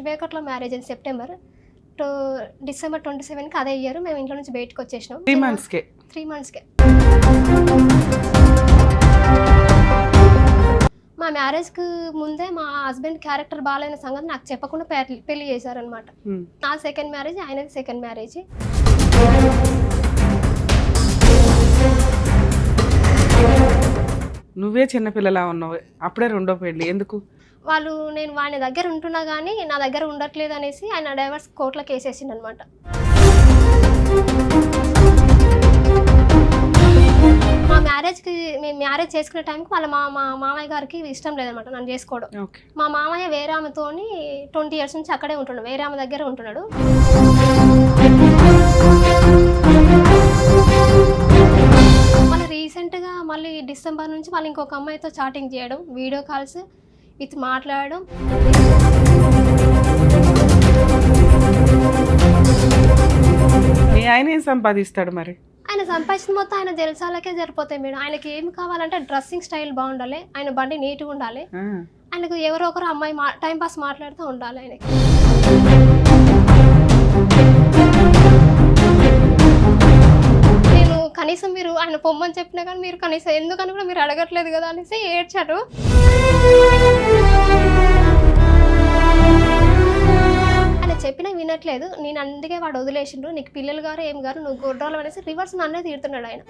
21లో marriage అయింది September to December 27కి అదే year మేము ఇంట్లో నుంచి బయటకు వచ్చేసినాం 3 monthsకే 3 monthsకే మా మ్యారేజ్కి ముందే మా హస్బెండ్ క్యారెక్టర్ బాగాలేని సంగతి నాకు చెప్పకుండా పెళ్లి చేశారనమాట. నా సెకండ్ మ్యారేజ్, ఆయనది సెకండ్ మ్యారేజ్. నువ్వే చిన్నపిల్లలా ఉన్నావు, అప్పుడే రెండో పెళ్ళి ఎందుకు? వాళ్ళు నేను వాడి దగ్గర ఉంటున్నా కానీ నా దగ్గర ఉండట్లేదు అనేసి ఆయన డైవర్స్ కోర్టులో కేసేసిండు అనమాట. మా మ్యారేజ్కి మేము మ్యారేజ్ చేసుకునే టైంకి వాళ్ళ మా మామయ్య గారికి ఇష్టం లేదనమాట నన్ను చేసుకోవడం. మా మామయ్య వేరే ఆమెతోని 20 years నుంచి అక్కడే ఉంటున్నాడు, వేరే ఆమె దగ్గర ఉంటున్నాడు. మళ్ళీ రీసెంట్గా మళ్ళీ డిసెంబర్ నుంచి వాళ్ళు ఇంకొక అమ్మాయితో చాటింగ్ చేయడం, వీడియో కాల్స్ విత్ మాట్లాడడం. మీ ఆయన ఏం సంపాదిస్తాడు మరి? ఆయన సంపాదించిన మొత్తం ఆయన జలసాలకే సరిపోతాయి మేడం. ఆయనకి ఏం కావాలంటే డ్రెస్సింగ్ స్టైల్ బాగుండాలి, ఆయన బండి నీట్గా ఉండాలి, ఆయనకు ఎవరో ఒకరు అమ్మాయి టైం పాస్ మాట్లాడుతూ ఉండాలి ఆయనకి. నేను కనీసం మీరు ఆయన పొమ్మని చెప్పినా కానీ మీరు కనీసం ఎందుకని కూడా మీరు అడగట్లేదు కదా అనేసి ఏడ్చారు. ఆయన చెప్పినా వినట్లేదు, నేను అందుకే వాడు వదిలేసిండు, నీకు పిల్లలు గారు ఏం గారు నువ్వు గొడ్రాలు అనేసి రివర్స్ నన్నే తీరుతున్నాడు ఆయన.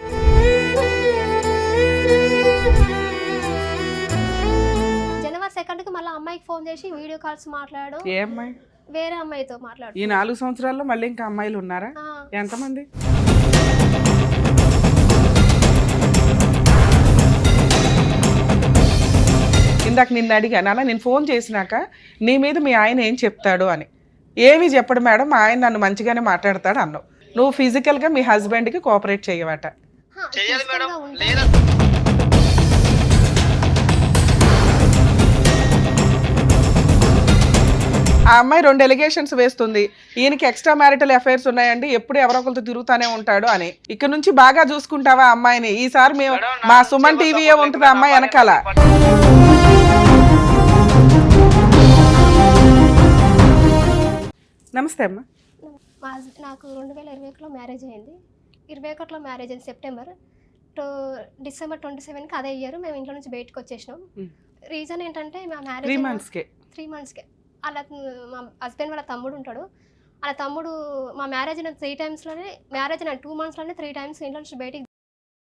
జనవరి 2కి మళ్ళీ అమ్మాయికి ఫోన్ చేసి వీడియో కాల్స్ మాట్లాడడం. ఏ అమ్మాయి? వేరే అమ్మాయితో మాట్లాడు. ఈ 4 సంవత్సరాల్లో మళ్ళీ ఇంకా అమ్మాయిలు ఉన్నారా? ఎంతమంది? ఇందాక నిన్ను అడిగాను అలా, నేను ఫోన్ చేసినాక నీ మీద మీ ఆయన ఏం చెప్తాడు అని. ఏమి చెప్పడు మేడం, మా ఆయన నన్ను మంచిగానే మాట్లాడతాడు అన్నావు. నువ్వు ఫిజికల్గా మీ హస్బెండ్కి కోఆపరేట్ చేయవట. ఆ అమ్మాయి 2 ఎలిగేషన్స్ వేస్తుంది, ఈయనకి ఎక్స్ట్రా మ్యారిటల్ అఫైర్స్ ఉన్నాయండి, ఎప్పుడు ఎవరో ఒకరితో తిరుగుతానే ఉంటాడు అని. ఇక్కడ నుంచి బాగా చూసుకుంటావా అమ్మాయిని? ఈసారి మేము మా సుమన్ టీవీయే ఉంటుంది అమ్మాయి వెనకాల. నమస్తే అమ్మా. నాకు 2021లో మ్యారేజ్ అయింది. 21లో మ్యారేజ్ అయింది సెప్టెంబర్ టు డిసెంబర్ 27కి అదే ఇయర్ మేము ఇంట్లో నుంచి బయటకు వచ్చేసినాం. రీజన్ ఏంటంటే మా మ్యారేజ్ 3 monthsకే అలా మా హస్బెండ్ వాళ్ళ తమ్ముడు ఉంటాడు, వాళ్ళ తమ్ముడు మా మ్యారేజ్ అయిన 3 times-లోనే, మ్యారేజ్ అయిన 2 months-లోనే 3 times ఇంట్లో నుంచి బయటికి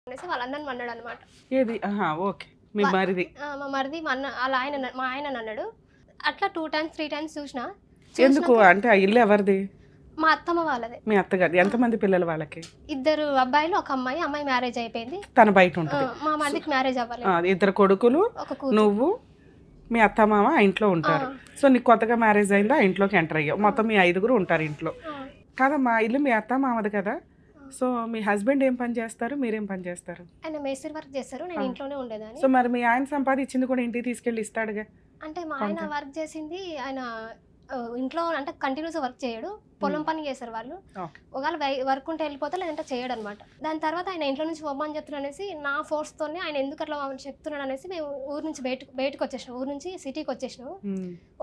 అనేసి వాళ్ళ అన్నని అన్నాడు అనమాట. ఏది? ఓకే, మీ మరిది. మా మరిది మా అన్న అలా మా ఆయన అన్నాడు. అట్లా 2 times 3 times చూసిన. ఎందుకు అంటే ఆ ఇల్లు ఎవరిది? మా అత్తమ్మ వాళ్ళదే. మీ అత్తగారి. ఎంతమంది పిల్లలు వాళ్ళకి? 2 అబ్బాయిలు, ఒక అమ్మాయి. అమ్మాయి మ్యారేజ్ అయిపోయింది, తన బయట ఉంటుంది. మా మరిదికి మ్యారేజ్ అవ్వలేదు. 2 కొడుకులు, నువ్వు, మీ అత్త మామ ఆ ఇంట్లో ఉంటారు. సో నీకు కొత్తగా మ్యారేజ్ అయిందా, ఆ ఇంట్లోకి ఎంటర్ అయ్యావు. మొత్తం మీ 5గురు ఉంటారు ఇంట్లో కదా. మా ఇల్లు మీ అత్త మామది కదా. సో మీ హస్బెండ్ ఏం పని చేస్తారు, మీరేం పని చేస్తారు? ఆయన మేస్త్రి వర్క్ చేస్తారు, నేను ఇంట్లోనే ఉండేదాన్ని. సో మరి మీ ఆయన సంపాదించింది కూడా ఇంటికి తీసుకెళ్ళి ఇస్తాడుగా. అంటే మా ఆయన వర్క్ చేసింది ఆయన ఇంట్లో అంటే కంటిన్యూస్ వర్క్ చేయడు, పొలం పని చేస్తారు వాళ్ళు. ఒకవేళ వర్క్ ఉంటే వెళ్ళిపోతే లేదంటే చేయడు అనమాట. దాని తర్వాత ఆయన ఇంట్లో నుంచి పొమ్మని చెప్తున్నాడు అనేసి నా ఫోర్స్తోనే ఆయన ఎందుకు అట్లా చెప్తున్నాడు అనేసి మేము ఊరు నుంచి బయటకు వచ్చేసినాం, ఊరు నుంచి సిటీకి వచ్చేసినాము.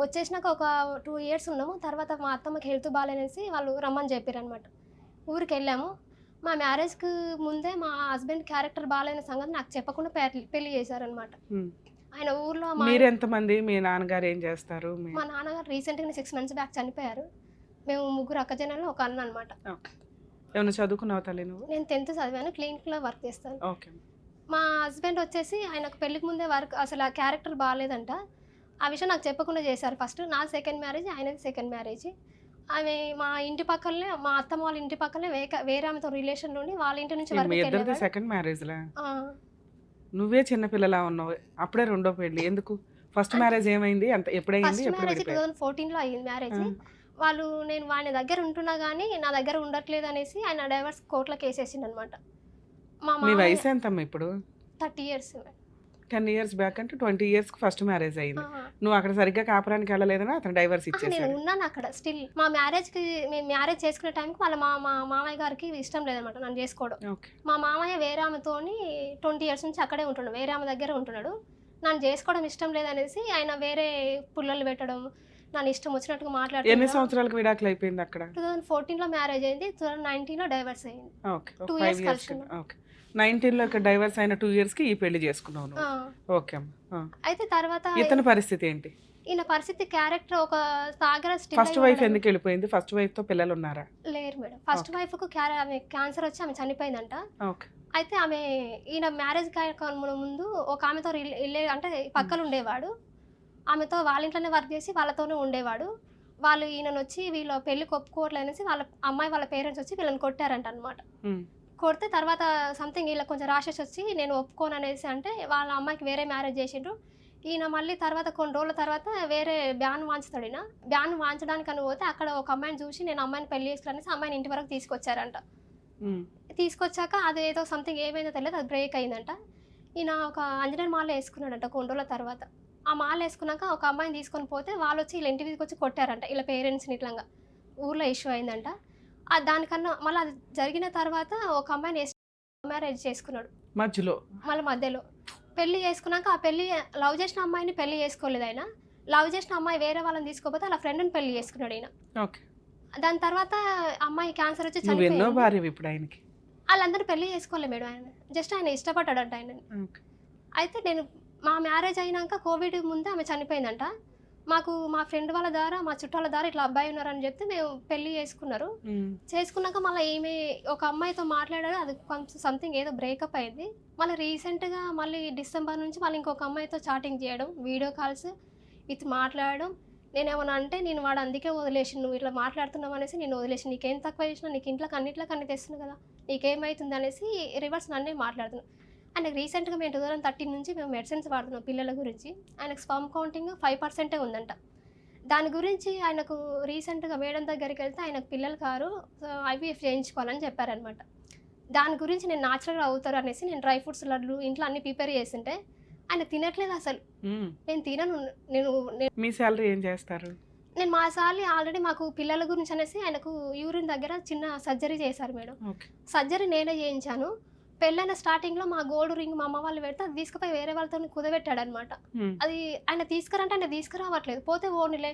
వచ్చేసినాక ఒక 2 years ఉన్నాము. తర్వాత మా అత్తమ్మకి హెల్త్ బాగాలేనేసి వాళ్ళు రమ్మని చెప్పారు అనమాట. ఊరికి వెళ్ళాము. మా మ్యారేజ్కి ముందే మా హస్బెండ్ క్యారెక్టర్ బాగాలేని సంగతి నాకు చెప్పకుండా పెళ్లి చేశారనమాట. ఆయన ఊర్లో. మీరు ఎంతమంది? మీ నాన్నగారు ఏం చేస్తారు? మా నాన్నగారు రీసెంట్గా 6 months బ్యాక్ చనిపోయారు. మేము 3 అక్కజనాలు, ఒక అన్న అనమాట. ఏమైనా చదువుకున్నావు తల్లి నువ్వు? నేను 10th చదివాను, క్లినిక్లో వర్క్ చేస్తాను. మా హస్బెండ్ వచ్చేసి ఆయనకు పెళ్లికి ముందే వర్క్ అసలు ఆ క్యారెక్టర్ బాగాలేదంట. ఆ విషయం నాకు చెప్పకుండా చేశారు. ఫస్ట్ నా సెకండ్ మ్యారేజ్, ఆయనది సెకండ్ మ్యారేజ్. ఆమె మా ఇంటి పక్కనే, మా అత్తమ్మ వాళ్ళ ఇంటి పక్కనే వేరే ఆమెతో రిలేషన్ నుండి వాళ్ళ ఇంటి నుంచి వర్క్. సెకండ్ మ్యారేజ్ లా నువ్వే చిన్నపిల్లలా ఉన్నావు, అప్పుడే రెండో పెళ్ళి ఎందుకు? ఫస్ట్ మ్యారేజ్ ఏమైంది, ఎప్పుడైంది? 2014లో అయ్యింది మ్యారేజ్. వాళ్ళు నేను వాడి దగ్గర ఉంటున్నా కానీ నా దగ్గర ఉండట్లేదు అనేసి ఆయన డైవర్స్ కోర్టులో కేసేసిండు అనమాట. మీ వయసు ఎంతమ్మా ఇప్పుడు? 30 years. 10 years బ్యాక్ అంటే 20 years ఫస్ట్ మ్యారేజ్ అయింది. నువ్వు అక్కడ సరిగ్గా కాపురానికి వెళ్ళలేదని అతను డైవర్స్ ఇచ్చేసాడు. నేను ఉన్నాను అక్కడ స్టిల్. మా మ్యారేజ్కి మేము మ్యారేజ్ చేసుకునే టైంకి వాళ్ళ మామయ్య గారికి ఇష్టం లేదనమాట నన్ను చేసుకోవడం. మా మామయ్య వేరే ఆమెతోని 20 years నుంచి అక్కడే ఉంటున్నాడు, వేరే ఆమె దగ్గర ఉంటున్నాడు. నన్ను చేసుకోవడం ఇష్టం లేదనేసి ఆయన వేరే పుల్లలు పెట్టడం, నన్ను ఇష్టం వచ్చినట్టుగా ఎన్ని మాట్లాడుతున్నా. సంవత్సరాలకు విడాకులు అయిపోయింది అక్కడ? 2014లో మ్యారేజ్ అయింది, 2019లో డైవర్స్ అయింది. Okay, 2 5 years years. కలిసి ఉన్నాం. ఓకే, 19లో ఇక్కడ డైవర్స్ అయిన 2 years కి ఈ పెళ్లి చేసుకున్నావు నువ్వు. ఆ. ఓకే అమ్మా. అయితే తర్వాత ఇతని పరిస్థితి ఏంటి? ఈయన పరిస్థితి క్యారెక్టర్ ఒక సాగర స్టిల్ ఫస్ట్ వైఫ్ ఎందుకు వెళ్ళిపోయింది? ఫస్ట్ వైఫ్ తో పిల్లలు ఉన్నారా? లేరు మేడం. ఫస్ట్ వైఫ్ కు ఆమె క్యాన్సర్ వచ్చి ఆమె చనిపోయిందంట. ఓకే. అయితే ఆమె ఈయన మ్యారేజ్ ముందు ఒక ఆమెతో అంటే పక్కన ఉండేవాడు. ఆమెతో వాళ్ళ ఇంట్లోనే వర్క్ చేసి వాళ్ళతోనే ఉండేవాడు. వాళ్ళు ఈయనను వచ్చి వీళ్ళ పెళ్లికి ఒప్పుకోవట్లేదు అనేసి వాళ్ళ అమ్మాయి వాళ్ళ పేరెంట్స్ వచ్చి వీళ్ళని కొట్టారంట అనమాట. కొడితే తర్వాత సంథింగ్ వీళ్ళకి కొంచెం రాషెస్ వచ్చి నేను ఒప్పుకోను అనేసి అంటే వాళ్ళ అమ్మాయికి వేరే మ్యారేజ్ చేసిండ్రు. ఈయన మళ్ళీ తర్వాత కొన్ని రోజుల తర్వాత వేరే బ్యాన్ వాంచుతాడు. ఈయన బ్యాన్ వాంచడానికి అని పోతే అక్కడ ఒక అమ్మాయిని చూసి నేను అమ్మాయిని పెళ్లి చేసుకోవాలనేసి అమ్మాయిని ఇంటి వరకు తీసుకొచ్చారంట. తీసుకొచ్చాక అది ఏదో సంథింగ్ ఏమైందో తెలియదు, అది బ్రేక్ అయిందంట. ఈయన ఒక ఆంజనేయ మాల వేసుకున్నాడంట కొన్ని రోజుల తర్వాత. ఆ మాల వేసుకున్నాక ఒక అమ్మాయిని తీసుకొని పోతే వాళ్ళు వచ్చి వీళ్ళ ఇంటి మీదకి వచ్చి కొట్టారంట. ఇలా పేరెంట్స్ని ఇట్లా ఊర్లో ఇష్యూ అయిందంట. దానికన్నా మళ్ళీ అది జరిగిన తర్వాత ఒక అమ్మాయిని మ్యారేజ్ చేసుకున్నాడు మధ్యలో పెళ్లి చేసుకున్నాక ఆ పెళ్లి లవ్ చేసిన అమ్మాయిని పెళ్లి చేసుకోలేదు ఆయన. లవ్ చేసిన అమ్మాయి వేరే వాళ్ళని తీసుకోపోతే అలా ఫ్రెండ్ని పెళ్లి చేసుకున్నాడు ఆయన. దాని తర్వాత అమ్మాయి క్యాన్సర్ వచ్చి చనిపోయింది. వాళ్ళందరూ పెళ్లి చేసుకోలేదు మేడం. ఆయన జస్ట్ ఆయన ఇష్టపడ్డాడంట ఆయన. అయితే నేను మా మ్యారేజ్ అయినాక కోవిడ్ ముందే ఆమె చనిపోయిందంట. మాకు మా ఫ్రెండ్ వాళ్ళ ద్వారా మా చుట్టాల ద్వారా ఇట్లా అబ్బాయి ఉన్నారని చెప్తే మేము పెళ్లి చేసుకున్నారు. చేసుకున్నాక మళ్ళీ ఈమె ఒక అమ్మాయితో మాట్లాడారు, అది కొంచెం సంథింగ్ ఏదో బ్రేకప్ అయింది. మళ్ళీ రీసెంట్గా మళ్ళీ డిసెంబర్ నుంచి మళ్ళీ ఇంకొక అమ్మాయితో చాటింగ్ చేయడం, వీడియో కాల్స్ ఇది మాట్లాడడం. నేనేమన్నా అంటే నేను వాడు అందుకే వదిలేసి నువ్వు ఇట్లా మాట్లాడుతున్నావు అనేసి నేను వదిలేసి నీకేం తక్కువ చేసినా నీకు ఇంట్లోకి అన్నిట్లోకి తెస్తున్నావు కదా నీకేమవుతుంది అనేసి రివర్స్ నన్నే మాట్లాడుతున్నాను. ఆయనకు రీసెంట్గా మేము 2013 నుంచి మేము మెడిసిన్స్ వాడుతున్నాం పిల్లల గురించి. ఆయనకు స్పర్మ్ కౌంటింగ్ 5% ఉందంట. దాని గురించి ఆయనకు రీసెంట్గా మేడం దగ్గరికి వెళ్తే ఆయనకు పిల్లలు కారు, ఐవీఎఫ్ చేయించుకోవాలని చెప్పారనమాట. దాని గురించి నేను న్యాచురల్గా అవుతారు అనేసి నేను డ్రై ఫ్రూట్స్ లడ్లు ఇంట్లో అన్ని ప్రిపేర్ చేస్తుంటే ఆయన తినట్లేదు అసలు. నేను తినను. మీ శాలరీ ఏం చేస్తారు? నేను మా సార్లు ఆల్రెడీ మాకు పిల్లల గురించి అనేసి ఆయనకు యూరిన్ దగ్గర చిన్న సర్జరీ చేశారు మేడం. సర్జరీ నేనే చేయించాను. పెళ్ళైన స్టార్టింగ్లో మా గోల్డ్ రింగ్ మా అమ్మ వాళ్ళు పెడితే అది తీసుకుపోయి వేరే వాళ్ళతో కుదబెట్టాడు అనమాట. అది ఆయన తీసుకురంటే ఆయన తీసుకురావట్లేదు. పోతే ఓన్లే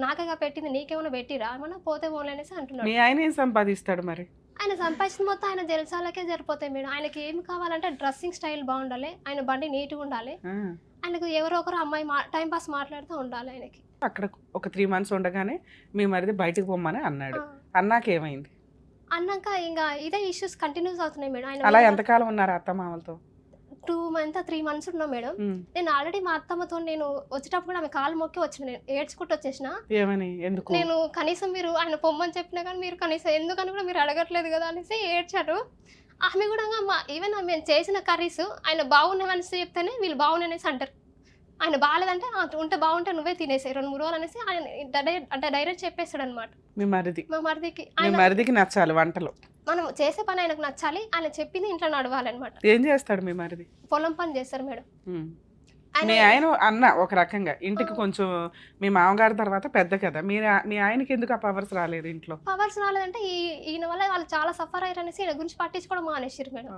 నాకేగా పెట్టింది నీకేమైనా పెట్టిరా ఏమన్నా పోతే ఓన్లీ అనేసి అంటున్నాడు. ఆయన ఏం సంపాదిస్తాడు మరి? ఆయన సంపాదించిన మొత్తం ఆయన జలసాలకే సరిపోతాయి మేడం. ఆయనకి ఏం కావాలంటే డ్రెస్సింగ్ స్టైల్ బాగుండాలి, ఆయన బండి నీట్గా ఉండాలి, ఆయనకు ఎవరో ఒకరు అమ్మాయి టైం పాస్ మాట్లాడుతూ ఉండాలి. ఆయనకి అక్కడ ఒక 3 months ఉండగానే మీ మరిది బయటకు పొమ్మని అన్నాడు. అన్నాక ఏమైంది? అన్నాక ఇంకా ఇదే ఇష్యూస్ కంటిన్యూస్ అవుతున్నాయి మేడం. ఆయన అలా ఎంతకాలం ఉన్నారు అత్తమామలతో? 3 months ఉన్నా మేడం. నేను ఆల్రెడీ మా అత్తమ్మతో నేను వచ్చేటప్పుడు కూడా ఆమె కాలు మొక్కి వచ్చిన, నేను ఏడ్చుకుంటూ వచ్చేసిన. ఏమని? ఎందుకు? నేను కనీసం మీరు ఆయన పొమ్మని చెప్పినా కానీ మీరు కనీసం ఎందుకని కూడా మీరు అడగట్లేదు కదా అనేసి ఏడ్చారు. ఆమె కూడా ఈవెన్ మేము చేసిన కర్రీస్ ఆయన బాగున్నామనేసి చెప్తేనే వీళ్ళు బాగున్నాయనేసి అంటారు. ఆయన బాగాలేదంటే ఉంటే బాగుంటే నువ్వే తినేసాయి 2-3 రోజులు అనేసి ఆయన అంటే డైరెక్ట్ చెప్పేస్తాడు అనమాట. మా మరిదికి నచ్చాలి వంటలు, మనం చేసే పని ఆయనకు నచ్చాలి, ఆయన చెప్పింది ఇంట్లో నడవాలన్నమాట. ఏం చేస్తాడు మీ మరిది? పొలం పని చేస్తారు మేడం. మీ ఆయన అన్న ఒక రకంగా ఇంటికి కొంచెం మీ మామగారి తర్వాత పెద్ద కదా, మీ ఆయనకి ఎందుకు ఆ పవర్స్ రాలేదు ఇంట్లో? పవర్స్ రాలేదంటే ఈయన వల్ల వాళ్ళు చాలా సఫర్ అయ్యారు అనేసి ఈయన గురించి పట్టించుకోవడం మానేసారు మేడం.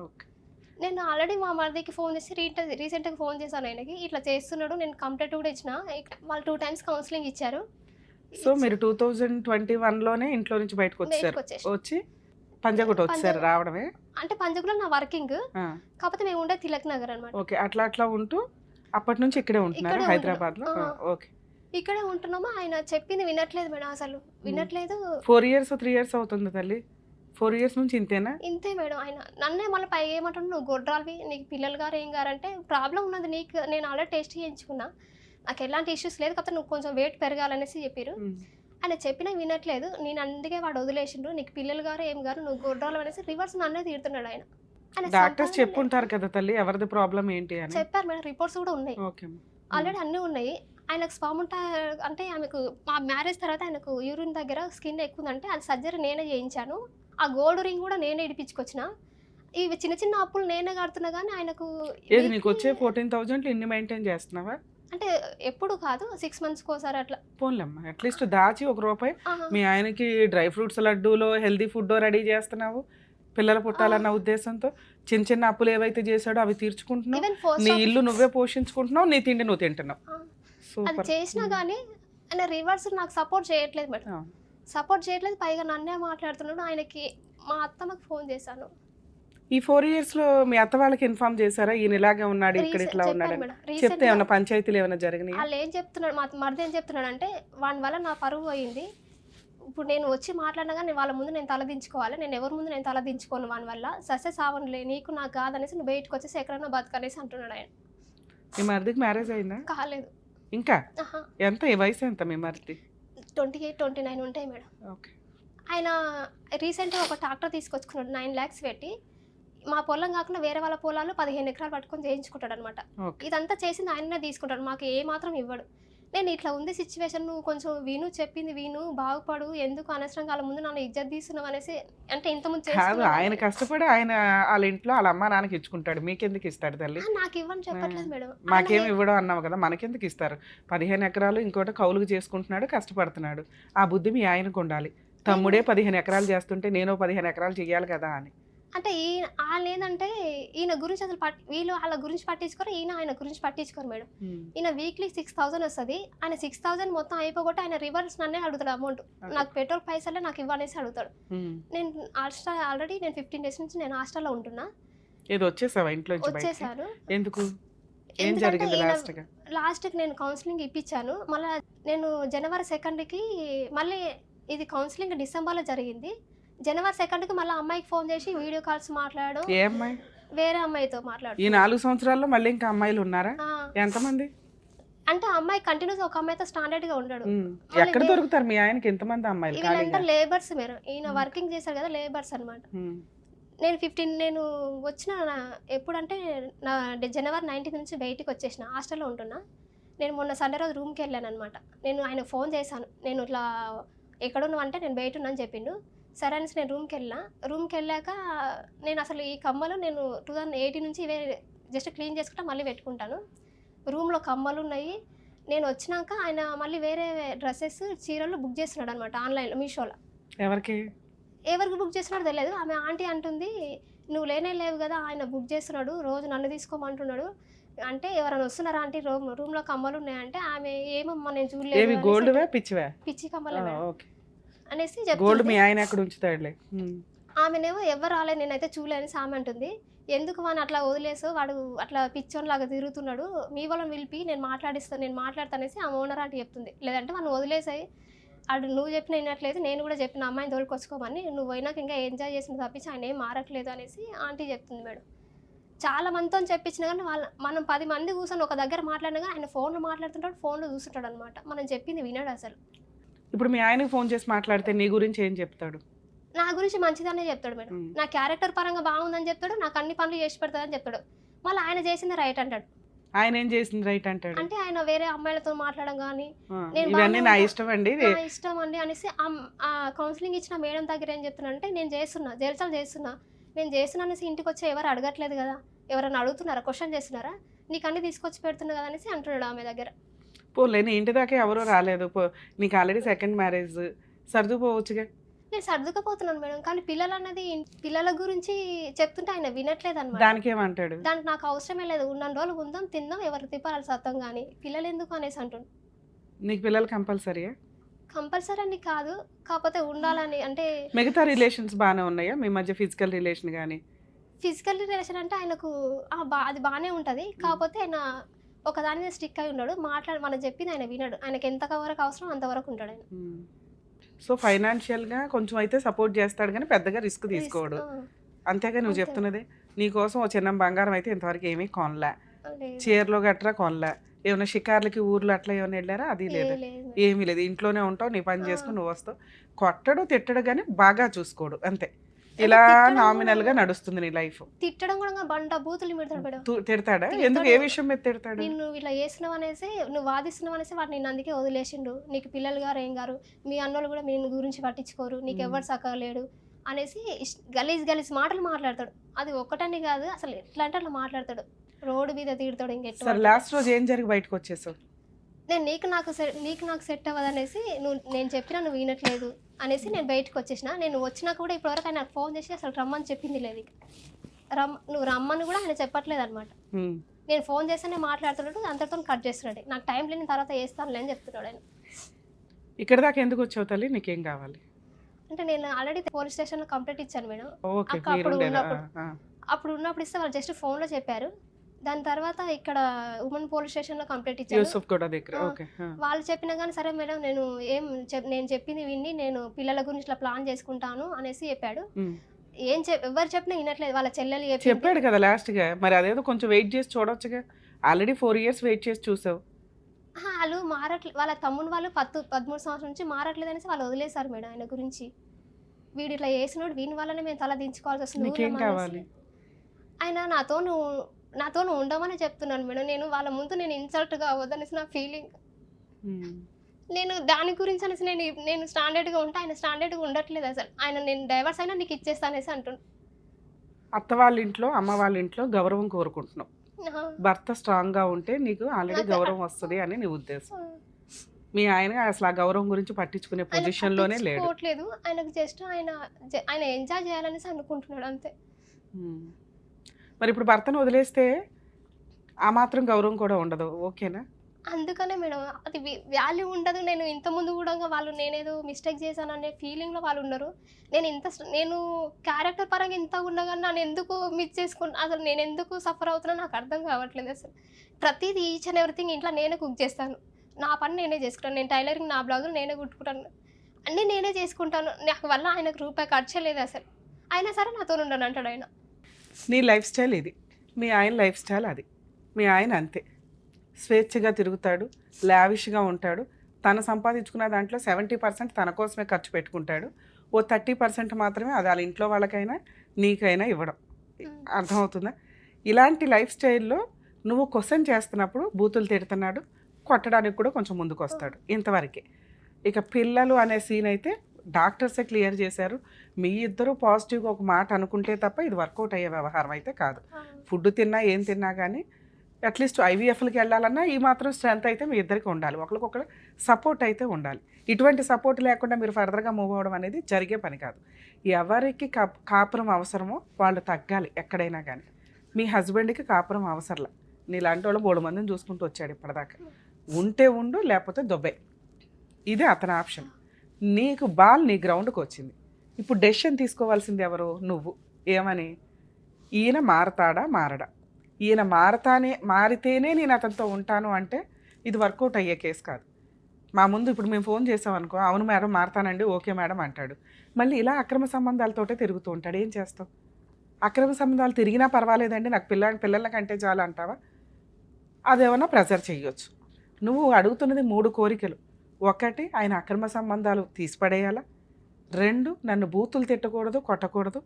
నేను ఆల్రెడీ మా మరిదికి ఫోన్ చేసి రీసెంట్గా ఫోన్ చేశాను ఆయనకి, ఇట్లా చేస్తున్నాడు, నేను కంప్లైంట్ కూడా ఇచ్చిన. వాళ్ళు 2 times కౌన్సిలింగ్ ఇచ్చారు. సో మీరు 2021లోనే ఇంట్లో నుంచి బయటకు వచ్చారు, వచ్చి పంజగుట్ట వచ్చారు రావడమే? అంటే పంజగుట్లో నా వర్కింగ్, కాకపోతే మేము ఉండే తిలక్ నగర్ అనమాట. ఓకే, అట్లా ఉంటూ అప్పటి నుంచి ఇక్కడే ఉంటున్నారు హైదరాబాద్ లో? ఓకే, ఇక్కడే ఉంటున్నామా. ఆయన చెప్పింది వినట్లేదు మేడం, అసలు వినట్లేదు. 4 years 3 years అవుతుంది తల్లి. 4 years నుంచి ఇంతేనా? ఇంతే మేడం. ఆయన నన్నే మళ్ళీ పై ఏమంటాడు, నువ్వు గొడ్రాలివి, నీకు పిల్లలు గారు ఏం గారంటే ప్రాబ్లం ఉన్నది నీకు, నేను ఆల్రెడీ టెస్ట్ చేయించుకున్నా, నాకు ఎలాంటి ఇష్యూస్ లేదు, కాకపోతే నువ్వు కొంచెం వెయిట్ పెరగాలనేసి చెప్పారు. ఆయన చెప్పినా వినట్లేదు. నేను అందుకే వాడు వదిలేసిండు, నీకు పిల్లలు గారు ఏం గారు, నువ్వు గొడ్రాలు అనేసి రివర్స్ నన్నే తీరుతున్నాడు ఆయన. డాక్టర్స్ చెప్పుంటారు కదా తల్లి ఎవరిది ప్రాబ్లం ఏంటి అని. చెప్పారు మేడం, రిపోర్ట్స్ కూడా ఉన్నాయి ఆల్రెడీ, అన్నీ ఉన్నాయి. ఆయనకు స్పామ్ అంటే ఆమెకు మా మ్యారేజ్ తర్వాత ఆయనకు యూరిన్ దగ్గర స్కిన్ ఎక్కువ ఉందంటే అది సర్జరీ నేనే చేయించాను. ఆ గోల్డ్ రింగ్ కూడా నేనే ఇడిపించుకొచ్చిన. ఇవి చిన్న చిన్న అప్పులు నేనే కడుతున్నా కానీ ఆయనకు నీకు వచ్చే 14,000 ఇన్ని మెయింటైన్ చేస్తున్నావా? అంటే ఎప్పుడు కాదు, 6 months కోసారి అట్లా. పోన్లేమ్మా, అట్లీస్ట్ దాచి ₹1 మీ ఆయనకి డ్రై ఫ్రూట్స్ లడ్డూలో హెల్దీ ఫుడ్ రెడీ చేస్తున్నావు, పిల్లలు పుట్టాలన్న ఉద్దేశంతో. చిన్న అప్పులు ఏవైతే చేశాడో అవి తీర్చుకుంటున్నావు, నీ ఇల్లు నువ్వే పోషించుకుంటున్నావు, నీ తిండి నువ్వు తింటున్నావు. అది చేసినా కానీ ఆయన రివర్స్ నాకు సపోర్ట్ చేయట్లేదు మేడం, ఆ. సపోర్ట్ చేయట్లేదు, పైగా నన్నే మాట్లాడుతున్నాడు. ఆయనకి మా అత్తమ్మకి ఫోన్ చేశాను. ఈ 4 years లో మీ అత్త వాళ్ళకి ఇన్ఫార్మ్ చేశారా ఈయన ఇలాగే ఉన్నాడు ఇక్కడ ఇట్లా చెప్పాను ఉన్నాడు మేడం. చెప్తే రీసెంట్గా ఏమైనా పంచాయతీలు ఏమైనా జరిగినాయి? వాళ్ళు ఏం చెప్తున్నాడు, మా మరిది ఏం చెప్తున్నాడు అంటే వాని వల్ల నా పరువు పోయింది, ఇప్పుడు నేను వచ్చి మాట్లాడినా కానీ వాళ్ళ ముందు నేను తలదించుకోవాలి, నేను ఎవరి ముందు నేను తలదించుకోను వాని వల్ల, ససే సావనులే నీకు నాకు కాదనేసి నువ్వు బయటకు వచ్చేసి ఎక్కడైనా బతకనేసి అంటున్నాడు ఆయన. మీ మరిదికి మ్యారేజ్ అయిందా? కాలేదు. ఇంకా ఆహా, ఎంత ఈ వయసు ఎంత మీ మరిది? 28, 29 ఉంటాయి మేడం. ఓకే. ఆయన రీసెంట్గా ఒక ట్రాక్టర్ తీసుకొచ్చుకున్నాడు 9 lakhs పెట్టి. మా పొలం కాకుండా వేరే వాళ్ళ పొలాలు 15 ఎకరాలు పట్టుకొని చేయించుకుంటాడు అనమాట. ఓకే. ఇదంతా చేసింది ఆయననే తీసుకుంటాడు, మాకు ఏ మాత్రం ఇవ్వడు. నేను ఇట్లా ఉంది సిచ్యువేషన్, నువ్వు కొంచెం విను, చెప్పింది విను, బాగుపడు, ఎందుకు అనవసరంగా వాళ్ళ ముందు నన్ను ఇజ్జత్ తీస్తున్నావు అనేసి, అంటే ఇంతకుముందు కాదు, చేస్తున్నావు ఆయన కష్టపడి ఆయన వాళ్ళ ఇంట్లో వాళ్ళ అమ్మ నాన్నకి ఇచ్చుకుంటాడు, మీకెందుకు ఇస్తాడు తల్లి? నాకు ఇవ్వని చెప్పట్లేదు మేడం. మాకేం ఇవ్వడం అన్నావు కదా, మనకెందుకు ఇస్తారు? 15 ఎకరాలు ఇంకోటి కౌలుకు చేసుకుంటున్నాడు, కష్టపడుతున్నాడు. ఆ బుద్ధి మీ ఆయనకు ఉండాలి. తమ్ముడే 15 ఎకరాలు చేస్తుంటే నేను 15 ఎకరాలు చెయ్యాలి కదా అని. అంటే ఈయన వాళ్ళు ఏంటంటే ఈయన గురించి అసలు వీళ్ళు వాళ్ళ గురించి పట్టించుకోరు, ఈయన ఆయన గురించి పట్టించుకోరు మేడం. ఈయన వీక్లీ 6,000 వస్తుంది, ఆయన 6,000 మొత్తం అయిపోగొట్టి ఆయన రివర్స్ నన్నే అడుగుతాడు అమౌంట్, నాకు పెట్రోల్ పైసలే నాకు ఇవ్వనేసి అడుగుతాడు. నేను ఆల్రెడీ నేను 15 days నుంచి నేను హాస్టల్లో ఉంటున్నా. ఏదో వచ్చేసావా ఇంట్లో? వచ్చేసాను. ఎందుకు? ఏం జరిగింది లాస్ట్కి నేను కౌన్సిలింగ్ ఇప్పించాను. మళ్ళీ నేను January 2కి మళ్ళీ, ఇది కౌన్సిలింగ్ డిసెంబర్లో జరిగింది. January 2కి మళ్ళీ అమ్మాయికి ఫోన్ చేసి వీడియో కాల్స్ మాట్లాడడం, ఏ అమ్మాయి? వేరే అమ్మాయితో మాట్లాడు. ఈ 4 సంవత్సరాల్లో మళ్ళీ ఇంకా అమ్మాయిలు ఉన్నారా? ఎంతమంది? అంటే అమ్మాయి కంటిన్యూస్ ఒక అమ్మాయితో స్టాండర్డ్ గా ఉండడు. ఎక్కడ దొరుకుతారు మీ ఆయనకి ఎంతమంది అమ్మాయిలు? వీళ్ళంతా లేబర్స్ మీరు, ఈయన వర్కింగ్ చేశారు కదా, లేబర్స్ అనమాట. నేను వచ్చిన ఎప్పుడంటే నా January 19 నుంచి బయటికి వచ్చేసిన, హాస్టల్లో ఉంటున్నా. నేను మొన్న సండే రోజు రూమ్కి వెళ్ళాను అనమాట. నేను ఆయనకు ఫోన్ చేశాను, నేను ఇట్లా ఎక్కడున్నావు అంటే నేను బయట ఉన్నాను చెప్పిండు. సరే అనేసి నేను రూమ్కి వెళ్ళాక నేను అసలు ఈ కమ్మలు నేను 2018 నుంచి ఇవే జస్ట్ క్లీన్ చేసుకుంటా మళ్ళీ పెట్టుకుంటాను. రూమ్లో కమ్మలు ఉన్నాయి. నేను వచ్చినాక ఆయన మళ్ళీ వేరే డ్రెస్సెస్, చీరలు బుక్ చేస్తున్నాడు అనమాట ఆన్లైన్లో, మీషోలో. ఎవరికి బుక్ చేస్తున్నాడో తెలియదు. ఆమె ఆంటీ అంటుంది, నువ్వు లేవు కదా, ఆయన బుక్ చేస్తున్నాడు, రోజు నన్ను తీసుకోమంటున్నాడు అంటే, ఎవరైనా వస్తున్నారా ఆంటీ, రూమ్లో కమ్మలు ఉన్నాయంటే, ఆమె ఏమమ్మా నేను చూడలేదు, పిచ్చి కమ్మలు అనేసి చెప్తుంది. ఆమెనేమో ఎవరు రాలేదు, నేనైతే చూడలేని ఆమె అంటుంది. ఎందుకు వాడిని అట్లా వదిలేసో, వాడు అట్లా పిచ్చోన్ లాగా తిరుగుతున్నాడు, మీ వాళ్ళని పిలిపి నేను మాట్లాడతానేసి ఆ ఓనర్ ఆంటీ చెప్తుంది. లేదంటే మనం వదిలేసాయి, అడు నువ్వు చెప్పిన వినట్లేదు, నేను కూడా చెప్పిన అమ్మాయిని తోలుకొచ్చుకోమని, నువ్వు పోయినాక ఇంకా ఎంజాయ్ చేసిన తప్పించి ఆయన ఏం మారట్లేదు అనేసి ఆంటీ చెప్తుంది మేడం. చాలా మందితో చెప్పించినా కానీ మనం 10 మంది కూర్చొని ఒక దగ్గర మాట్లాడినా కానీ ఆయన ఫోన్లో మాట్లాడుతుంటాడు, ఫోన్లో చూస్తుంటాడు అనమాట. మనం చెప్పింది వినడు అసలు. ఇప్పుడు మీ ఆయనకి ఫోన్ చేసి మాట్లాడితే నీ గురించి ఏం చెప్తాడు? నా గురించి మంచిదనే చెప్తాడు మేడం. నా క్యారెక్టర్ పరంగా బాగుందని చెప్తాడు, నాకు అన్ని పనులు చేసి పెడతాడని చెప్తాడు. మళ్ళీ ఆయన చేసింది రైట్ అంటాడు. ఆయన ఏం చేసింది రైట్ అంటాడు అంటే, ఆయన వేరే అమ్మాయిలతో మాట్లాడడం కానీ, ఇవన్నీ నా ఇష్టం అండి అనేసి ఆ కౌన్సిలింగ్ ఇచ్చిన మేడం దగ్గర ఏం చెప్తున్నానంటే, నేను చేస్తున్నా అనేసి ఇంటికి వచ్చి ఎవరు అడగట్లేదు కదా, ఎవరైనా అడుగుతున్నారా, క్వశ్చన్ చేస్తున్నారా, నీకు అన్ని తీసుకొచ్చి పెడుతున్నా కదా అనేసి అంటున్నాడు ఆమె దగ్గర. పోలేని ఇంటి దాకా ఎవరో రాలేదు, నీకు ఆల్రెడీ సెకండ్ మ్యారేజ్, సర్దుపోవచ్చుగా. నేను సర్దుకపోతున్నాను మేడం, కానీ పిల్లల గురించి చెప్తుంటే ఆయన వినట్లేదు అనమాట. దానికి ఏమంటాడు? దానికి నాకు అవసరమే లేదు, ఉన్న రోజులు ఉందాం, తిందాం, ఎవరు తిప్పాలి సత్తం, కానీ పిల్లలు ఎందుకు అనేసి అంటుండు. నీకు పిల్లలు కంపల్సరీయా? కంపల్సరీ అని కాదు, కాకపోతే ఉండాలని. అంటే మిగతా రిలేషన్స్ బాగానే ఉన్నాయా మీ మధ్య? ఫిజికల్ రిలేషన్ కానీ? ఫిజికల్ రిలేషన్ అంటే ఆయనకు అది బాగానే ఉంటుంది, కాకపోతే ఆయన ఒక దాని మీద స్టిక్ అయి ఉన్నాడు. మనం చెప్పింది ఆయన వినడు, ఆయనకి ఎంత వరకు అవసరం అంతవరకు ఉంటాడు ఆయన. సో ఫైనాన్షియల్గా కొంచెం అయితే సపోర్ట్ చేస్తాడు కానీ పెద్దగా రిస్క్ తీసుకోడు, అంతేగా నువ్వు చెప్తున్నది. నీకోసం ఓ చిన్న బంగారం అయితే ఇంతవరకు ఏమీ కొనలే, చీరలో గట్రా కొనలే, ఏమైనా షికార్లకి ఊర్లో అట్లా ఏమైనా వెళ్ళారా? అది లేదు, ఏమీ లేదు. ఇంట్లోనే ఉంటావు, నీ పని చేసుకుని నువ్వు వస్తావు. కొట్టడు తిట్టడు కానీ బాగా చూసుకోడు, అంతే. ఇలా నామినల్ గా నడుస్తుంది నీ లైఫ్. తిట్టడం కూడా బండ బూతులు తిడతాడా? ఎందుకు? ఏ విషయం మీద తిడతాడు? నిన్ను ఇలా చేసినావు అనేసి, నువ్వు వాదిస్తున్నావు అనేసి వాడు నిన్ను అందుకే వదిలేసిండు, నీకు పిల్లలు గారు ఏం గారు, మీ అన్నోళ్ళు కూడా మీ గురించి పట్టించుకోరు, నీకు ఎవరు సక్కలేడు అనేసి గలీజ్ మాటలు మాట్లాడతాడు. అది ఒక్కటని కాదు, అసలు ఎట్లా అంటే అట్లా మాట్లాడతాడు, రోడ్డు మీద తిడతాడు. ఇంకెట్లా లాస్ట్ రోజు ఏం జరిగి బయటకు వచ్చేసావు? నేను నీకు నాకు సెట్ అవ్వదనేసి, నేను చెప్పినా నువ్వు వినట్లేదు అనేసి నేను బయటకు వచ్చేసిన. నేను వచ్చినాక కూడా ఇప్పటివరకు ఆయన ఫోన్ చేసి అసలు రమ్మని చెప్పింది లేదు, నువ్వు రమ్మని కూడా ఆయన చెప్పట్లేదు అనమాట. నేను ఫోన్ చేస్తేనే మాట్లాడుతున్నాడు, అంతటితో కట్ చేస్తున్నాడు. నాకు టైం లేని తర్వాత వేస్తానులే అని చెప్తున్నాడు ఆయన. ఇక్కడ దాకా ఎందుకు వచ్చావు తల్లి? నీకేం కావాలి? అంటే నేను ఆల్రెడీ పోలీస్ స్టేషన్లో కంప్లైంట్ ఇచ్చాను మేడం. ఓకే, అప్పుడు మీరుండేదా? అప్పుడు ఉన్నప్పుడు ఇస్తే వాళ్ళు జస్ట్ ఫోన్లో చెప్పారు. దాని తర్వాత ఇక్కడ ఉమెన్ పోలీస్ స్టేషన్లో కంప్లైంట్ ఇచ్చాను. యూసుఫ్ కూడా దగ్గర. ఓకే. వాళ్ళు చెప్పినా కానీ సరే మేడం నేను నేను చెప్పింది విని నేను పిల్లల గురించి ఇట్లా ప్లాన్ చేసుకుంటాను అనేసి చెప్పాడు. ఎవరు చెప్పినా వినట్లేదు. వాళ్ళ చెల్లెలు చెప్పాడు కదా లాస్ట్గా. మరి అదేదో కొంచెం వెయిట్ చేసి చూడొచ్చుగా. ఆల్రెడీ 4 years వెయిట్ చేసి చూసావు. వాళ్ళు మారట్లేదు. వాళ్ళ తమ్ముడు వాళ్ళు 13 సంవత్సరాల నుంచి మారట్లేదు అనేసి వాళ్ళు వదిలేశారు మేడం ఆయన గురించి. వీడు ఇట్లా చేసినోడు వీని వల్లనే మేము తల దించుకోవాల్సి వస్తుంది. నీకేం కావాలి? ఆయన నాతో ఉండమని చెప్తున్నాను మేడం. నేను వాళ్ళ ముందు నేను ఇన్సల్ట్గా అవ్వద్దనేసి నా ఫీలింగ్. నేను దాని గురించి అనేసి నేను స్టాండర్డ్గా ఉంటా, ఆయన స్టాండర్డ్గా ఉండట్లేదు అసలు. ఆయన నేను డైవర్స్ అయినా నీకు ఇచ్చేస్తా అనేసి అంటున్నాను. అత్త వాళ్ళ ఇంట్లో అమ్మ వాళ్ళ ఇంట్లో గౌరవం కోరుకుంటున్నావు. భర్త స్ట్రాంగ్గా ఉంటే నీకు ఆల్రెడీ గౌరవం వస్తుంది అని నీ ఉద్దేశం. మీ ఆయన అసలు ఆ గౌరవం గురించి పట్టించుకునే పొజిషన్లోనే లేడు. ఆయనకు జస్ట్ ఆయన ఎంజాయ్ చేయాలనేసి అనుకుంటున్నాడు అంతే. మరి ఇప్పుడు భర్తను వదిలేస్తే ఆ మాత్రం గౌరవం కూడా ఉండదు. ఓకేనా? అందుకనే మేడం అది వాల్యూ ఉండదు. నేను ఇంతకుముందు కూడా వాళ్ళు నేనేదో మిస్టేక్ చేశాను అనే ఫీలింగ్లో వాళ్ళు ఉండరు. నేను క్యారెక్టర్ పరంగా ఇంత ఉండగానే నన్ను ఎందుకు మిస్ చేసుకున్నా, అసలు నేను ఎందుకు సఫర్ అవుతున్నా నాకు అర్థం కావట్లేదు అసలు. ప్రతిదీ ఈచ్ అండ్ ఎవ్రీథింగ్ ఇంట్లో నేనే కుక్ చేస్తాను. నా పని నేనే చేసుకుంటాను. నేను టైలరింగ్ నా బ్లౌజులు నేనే కుట్టుకుంటాను. అన్నీ నేనే చేసుకుంటాను. నాకు వల్ల ఆయనకు రూపాయి ఖర్చే లేదు అసలు. అయినా సరే నాతో ఉండను అంటాడు ఆయన. నీ లైఫ్ స్టైల్ ఇది, మీ ఆయన లైఫ్ స్టైల్ అది. మీ ఆయన అంతే స్వేచ్ఛగా తిరుగుతాడు, లావిష్గా ఉంటాడు. తను సంపాదించుకున్న దాంట్లో 70% తన కోసమే ఖర్చు పెట్టుకుంటాడు. ఓ 30% మాత్రమే అది వాళ్ళ ఇంట్లో వాళ్ళకైనా నీకైనా ఇవ్వడం. అర్థమవుతుందా? ఇలాంటి లైఫ్ స్టైల్లో నువ్వు క్వశ్చన్ చేస్తున్నప్పుడు బూతులు తిడుతున్నాడు, కొట్టడానికి కూడా కొంచెం ముందుకు వస్తాడు. ఇంతవరకే. ఇక పిల్లలు అనే సీన్ అయితే డాక్టర్సే క్లియర్ చేశారు. మీ ఇద్దరు పాజిటివ్గా ఒక మాట అనుకుంటే తప్ప ఇది వర్కౌట్ అయ్యే వ్యవహారం అయితే కాదు. ఫుడ్ తిన్నా ఏం తిన్నా కానీ అట్లీస్ట్ IVFలకి వెళ్ళాలన్నా ఈ మాత్రం స్ట్రెంత్ అయితే మీ ఇద్దరికి ఉండాలి. ఒకరికొకరు సపోర్ట్ అయితే ఉండాలి. ఇటువంటి సపోర్ట్ లేకుండా మీరు ఫర్దర్గా మూవ్ అవ్వడం అనేది జరిగే పని కాదు. ఎవరికి కాపురం అవసరమో వాళ్ళు తగ్గాలి ఎక్కడైనా కానీ. మీ హస్బెండ్కి కాపురం అవసరంలా. నీలాంటి వాళ్ళు 3 మందిని చూసుకుంటూ వచ్చాడు ఇప్పటిదాకా. ఉంటే ఉండు, లేకపోతే దొబ్బే. ఇదే అతని ఆప్షన్. నీకు బాల్ నీ గ్రౌండ్కి వచ్చింది. ఇప్పుడు డెసిషన్ తీసుకోవాల్సింది ఎవరు? నువ్వు. ఏమని? ఈయన మారతాడా మారడా? ఈయన మారితేనే నేను అతనితో ఉంటాను అంటే ఇది వర్కౌట్ అయ్యే కేసు కాదు. మా ముందు ఇప్పుడు మేము ఫోన్ చేసామనుకో, అవును మేడం మారతానండి, ఓకే మేడం అంటాడు. మళ్ళీ ఇలా అక్రమ సంబంధాలతోటే తిరుగుతూ ఉంటాడు. ఏం చేస్తావు? అక్రమ సంబంధాలు తిరిగినా పర్వాలేదండి, నాకు పిల్లల కంటే చాలు అంటావా? అదేమన్నా ప్రెజర్ చేయొచ్చు. నువ్వు అడుగుతున్నది 3 కోరికలు. 1, ఆయన అక్రమ సంబంధాలు తీసిపడేయాలా. 2, నన్ను బూతులు తిట్టకూడదు, కొట్టకూడదు.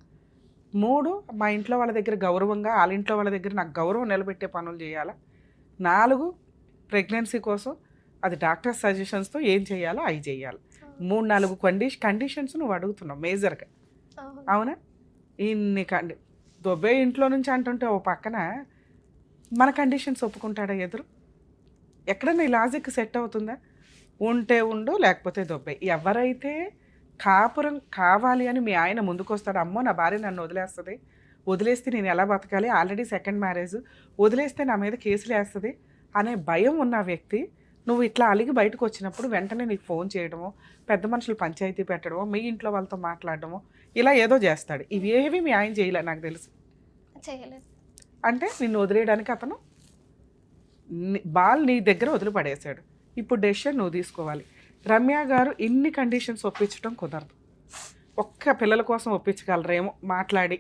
3, మా ఇంట్లో వాళ్ళ దగ్గర గౌరవంగా, వాళ్ళ ఇంట్లో వాళ్ళ దగ్గర నాకు గౌరవం నిలబెట్టే పనులు చేయాలా. 4, ప్రెగ్నెన్సీ కోసం అది డాక్టర్ సజెషన్స్తో ఏం చేయాలో అవి చేయాలి. 3-4 కండిషన్స్ నువ్వు అడుగుతున్నావు మేజర్గా. అవునా? ఇన్ని దొబ్బే ఇంట్లో నుంచి అంటుంటే ఓ పక్కన మన కండిషన్స్ ఒప్పుకుంటాడా ఎదురు? ఎక్కడన్నా ఈ లాజిక్ సెట్ అవుతుందా? ఉంటే ఉండు, లేకపోతే దొబ్బే. ఎవరైతే కాపురం కావాలి అని మీ ఆయన ముందుకు వస్తాడు, అమ్మో నా భార్య నన్ను వదిలేస్తే నేను ఎలా బతకాలి, ఆల్రెడీ 2nd మ్యారేజ్, వదిలేస్తే నా మీద కేసులు వేస్తుంది అనే భయం ఉన్న వ్యక్తి నువ్వు ఇట్లా అలిగి బయటకు వచ్చినప్పుడు వెంటనే నీకు ఫోన్ చేయడమో, పెద్ద మనుషులు పంచాయతీ పెట్టడమో, మీ ఇంట్లో వాళ్ళతో మాట్లాడడమో ఇలా ఏదో చేస్తాడు. ఇవేవి మీ ఆయన చేయలే నాకు తెలుసు. అంటే నిన్ను వదిలేయడానికి అతను బాల్ నీ దగ్గర వదిలిపడేశాడు. ఇప్పుడు డెసిషన్ నువ్వు తీసుకోవాలి. రమ్య గారు ఇన్ని కండిషన్స్ ఒప్పించడం కుదరదు. ఒక్క పిల్లల కోసం ఒప్పించగలరేమో మాట్లాడి,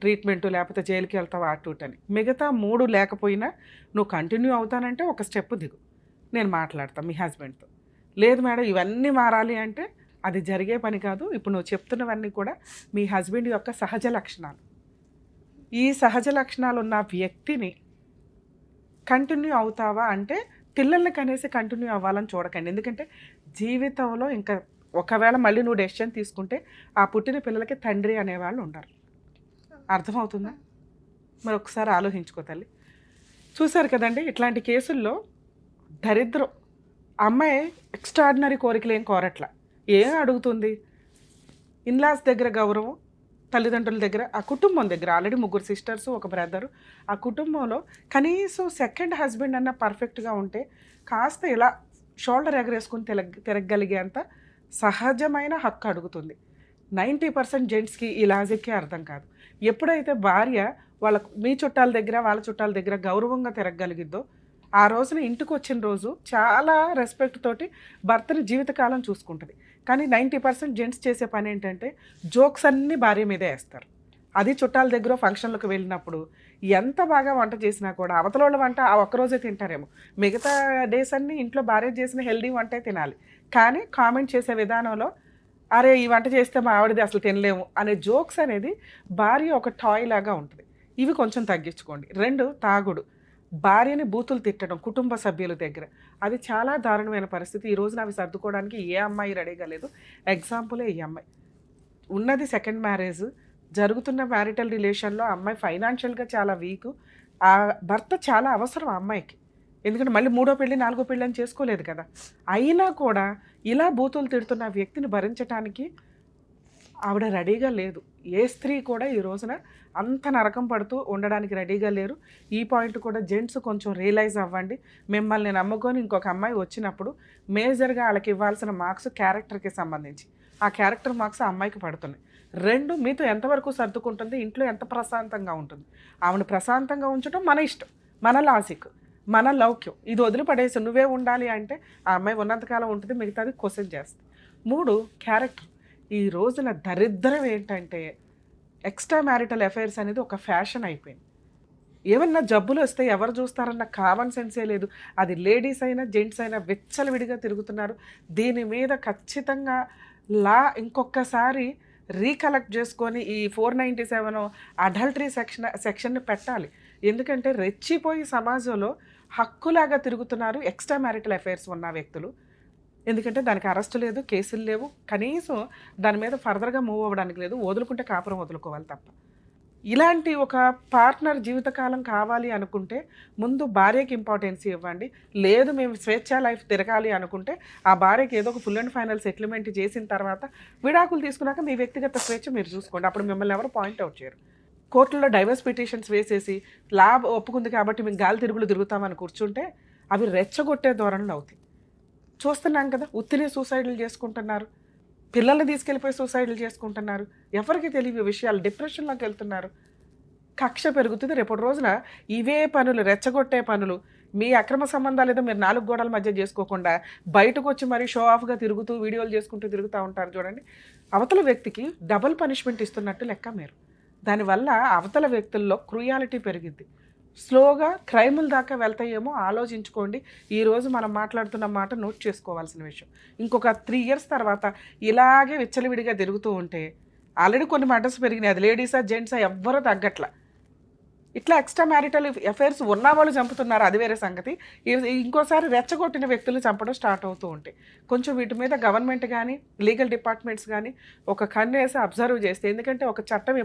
ట్రీట్మెంటు లేకపోతే జైలుకి వెళ్తావు అని. మిగతా 3 లేకపోయినా నువ్వు కంటిన్యూ అవుతానంటే ఒక స్టెప్ దిగు, నేను మాట్లాడతాను మీ హస్బెండ్తో. లేదు మేడం ఇవన్నీ మారాలి అంటే అది జరిగే పని కాదు. ఇప్పుడు నువ్వు చెప్తున్నవన్నీ కూడా మీ హస్బెండ్ యొక్క సహజ లక్షణాలు. ఈ సహజ లక్షణాలు ఉన్న వ్యక్తిని కంటిన్యూ అవుతావా అంటే పిల్లలకి అనేసి కంటిన్యూ అవ్వాలని చూడకండి. ఎందుకంటే జీవితంలో ఇంకా ఒకవేళ మళ్ళీ నువ్వు డెసిషన్ తీసుకుంటే ఆ పుట్టిన పిల్లలకి తండ్రి అనేవాళ్ళు ఉండరు. అర్థమవుతుందా? మరి ఒకసారి ఆలోచించుకో తల్లి. చూసారు కదండి, ఇట్లాంటి కేసుల్లో దరిద్రం. అమ్మాయి ఎక్స్ట్రాడినరీ కోరికలు ఏం కోరట్లా. ఏం అడుగుతుంది? ఇన్లాస్ దగ్గర గౌరవం, తల్లిదండ్రుల దగ్గర, ఆ కుటుంబం దగ్గర ఆల్రెడీ 3 సిస్టర్స్, 1 బ్రదరు. ఆ కుటుంబంలో కనీసం 2nd హస్బెండ్ అన్న పర్ఫెక్ట్గా ఉంటే కాస్త ఇలా షోల్డర్ ఎగరేసుకుని తిరగగలిగేంత సహజమైన హక్కు అడుగుతుంది. 90% జెంట్స్కి ఈ లాజిక్కే అర్థం కాదు. ఎప్పుడైతే భార్య మీ చుట్టాల దగ్గర వాళ్ళ చుట్టాల దగ్గర గౌరవంగా తిరగగలిగిద్దో ఆ రోజున ఇంటికి వచ్చిన రోజు చాలా రెస్పెక్ట్ తోటి భర్తని జీవితకాలం చూసుకుంటుంది. కానీ 90% జెంట్స్ చేసే పని ఏంటంటే జోక్స్ అన్నీ భార్య మీదే వేస్తారు. అది చుట్టాల దగ్గర ఫంక్షన్లకు వెళ్ళినప్పుడు ఎంత బాగా వంట చేసినా కూడా అవతల వంట ఆ ఒక్కరోజే తింటారేమో, మిగతా డేస్ అన్నీ ఇంట్లో భార్య చేసిన హెల్దీ వంటే తినాలి. కానీ కామెంట్ చేసే విధానంలో అరే ఈ వంట చేస్తే మా ఆవిడది అసలు తినలేము అనే జోక్స్ అనేది భార్య ఒక టాయ్ లాగా ఉంటుంది. ఇవి కొంచెం తగ్గించుకోండి. 2, తాగుడు. భార్యని బూతులు తిట్టడం కుటుంబ సభ్యుల దగ్గర, అది చాలా దారుణమైన పరిస్థితి. ఈ రోజున అవి సర్దుకోవడానికి ఏ అమ్మాయి రెడీగా లేదు. ఎగ్జాంపులే ఈ అమ్మాయి. ఉన్నది సెకండ్ మ్యారేజ్, జరుగుతున్న మ్యారిటల్ రిలేషన్లో అమ్మాయి ఫైనాన్షియల్గా చాలా వీక్. ఆ భర్త చాలా అవసరం ఆ అమ్మాయికి, ఎందుకంటే మళ్ళీ 3వ పెళ్ళి 4వ పెళ్ళి అని చేసుకోలేదు కదా. అయినా కూడా ఇలా బూతులు తిడుతున్న వ్యక్తిని భరించడానికి ఆవిడ రెడీగా లేదు. ఏ స్త్రీ కూడా ఈ రోజున అంత నరకం పడుతూ ఉండడానికి రెడీగా లేరు. ఈ పాయింట్ కూడా జెంట్స్ కొంచెం రియలైజ్ అవ్వండి. మిమ్మల్ని నమ్ముకొని ఇంకొక అమ్మాయి వచ్చినప్పుడు మేజర్గా వాళ్ళకి ఇవ్వాల్సిన మార్క్స్ క్యారెక్టర్కి సంబంధించి, ఆ క్యారెక్టర్ మార్క్స్ ఆ అమ్మాయికి పడుతున్నాయి. 2, మీతో ఎంతవరకు సర్దుకుంటుంది, ఇంట్లో ఎంత ప్రశాంతంగా ఉంటుంది. ఆవిడ ప్రశాంతంగా ఉంచడం మన ఇష్టం, మన లాజిక్, మన లౌక్యం. ఇది వదిలిపడేసి నువ్వే ఉండాలి అంటే ఆ అమ్మాయి ఉన్నంతకాలం ఉంటుంది, మిగతాది క్వశ్చన్ చేస్తుంది. 3, క్యారెక్టర్. ఈ రోజున దరిద్రం ఏంటంటే ఎక్స్ట్రా మ్యారిటల్ అఫైర్స్ అనేది ఒక ఫ్యాషన్ అయిపోయింది. ఏమన్నా జబ్బులు వస్తే ఎవరు చూస్తారన్న కామన్ సెన్సే లేదు. అది లేడీస్ అయినా జెంట్స్ అయినా విచ్చలవిడిగా తిరుగుతున్నారు. దీని మీద ఖచ్చితంగా ఇంకొకసారి రీకలెక్ట్ చేసుకొని ఈ 497 అడల్టరీ సెక్షన్ని పెట్టాలి. ఎందుకంటే రెచ్చిపోయి సమాజంలో హక్కులాగా తిరుగుతున్నారు ఎక్స్ట్రా మ్యారిటల్ అఫైర్స్ ఉన్న వ్యక్తులు. ఎందుకంటే దానికి అరెస్టు లేదు, కేసులు లేవు, కనీసం దాని మీద ఫర్దర్గా మూవ్ అవ్వడానికి లేదు. వదులుకుంటే కాపురం వదులుకోవాలి తప్ప. ఇలాంటి ఒక పార్ట్నర్ జీవితకాలం కావాలి అనుకుంటే ముందు భార్యకి ఇంపార్టెన్స్ ఇవ్వండి. లేదు మేము స్వేచ్ఛా లైఫ్ తిరగాలి అనుకుంటే ఆ భార్యకి ఏదో ఒక ఫుల్ అండ్ ఫైనల్ సెటిల్మెంట్ చేసిన తర్వాత విడాకులు తీసుకున్నాక మీ వ్యక్తిగత స్వేచ్ఛ మీరు చూసుకోండి. అప్పుడు మిమ్మల్ని ఎవరు పాయింట్అవుట్ చేయరు. కోర్టులో డైవర్స్ పిటిషన్స్ వేసేసి లాబ్ ఒప్పుకుంది కాబట్టి మేము గాలి తిరుగులు తిరుగుతామని కూర్చుంటే అవి రెచ్చగొట్టే ధోరణులు అవుతాయి. చూస్తున్నాం కదా, ఉత్తినే సూసైడ్లు చేసుకుంటున్నారు, పిల్లల్ని తీసుకెళ్ళిపోయి సూసైడ్లు చేసుకుంటున్నారు. ఎవరికి తెలియని విషయాలు, డిప్రెషన్లోకి వెళ్తున్నారు. కక్ష పెరుగుతుంది. రేపటి రోజున ఇవే పనులు, రెచ్చగొట్టే పనులు, మీ అక్రమ సంబంధాలు ఏదో మీరు 4 గోడల మధ్య చేసుకోకుండా బయటకు వచ్చి మరీ షో ఆఫ్గా తిరుగుతూ వీడియోలు చేసుకుంటూ తిరుగుతూ ఉంటారు చూడండి. అవతల వ్యక్తికి డబుల్ పనిష్మెంట్ ఇస్తున్నట్టు లెక్క మీరు. దానివల్ల అవతల వ్యక్తుల్లో క్రూయాలిటీ పెరిగింది. స్లోగా క్రైముల దాకా వెళ్తాయేమో ఆలోచించుకోండి. ఈరోజు మనం మాట్లాడుతున్న మాట నోట్ చేసుకోవాల్సిన విషయం. ఇంకొక 3 years తర్వాత ఇలాగే విచ్చలవిడిగా తిరుగుతూ ఉంటే, ఆల్రెడీ కొన్ని మర్డర్స్ పెరిగినాయి, అది లేడీసా జెంట్సా ఎవ్వరూ తగ్గట్ల. ఇట్లా ఎక్స్ట్రా మ్యారిటల్ అఫైర్స్ ఉన్న వాళ్ళు చంపుతున్నారు, అది వేరే సంగతి. ఇంకోసారి రెచ్చగొట్టిన వ్యక్తులు చంపడం స్టార్ట్ అవుతూ ఉంటాయి. కొంచెం వీటి మీద గవర్నమెంట్ కానీ లీగల్ డిపార్ట్మెంట్స్ కానీ ఒక కన్నేసి అబ్జర్వ్ చేస్తే, ఎందుకంటే ఒక చట్టం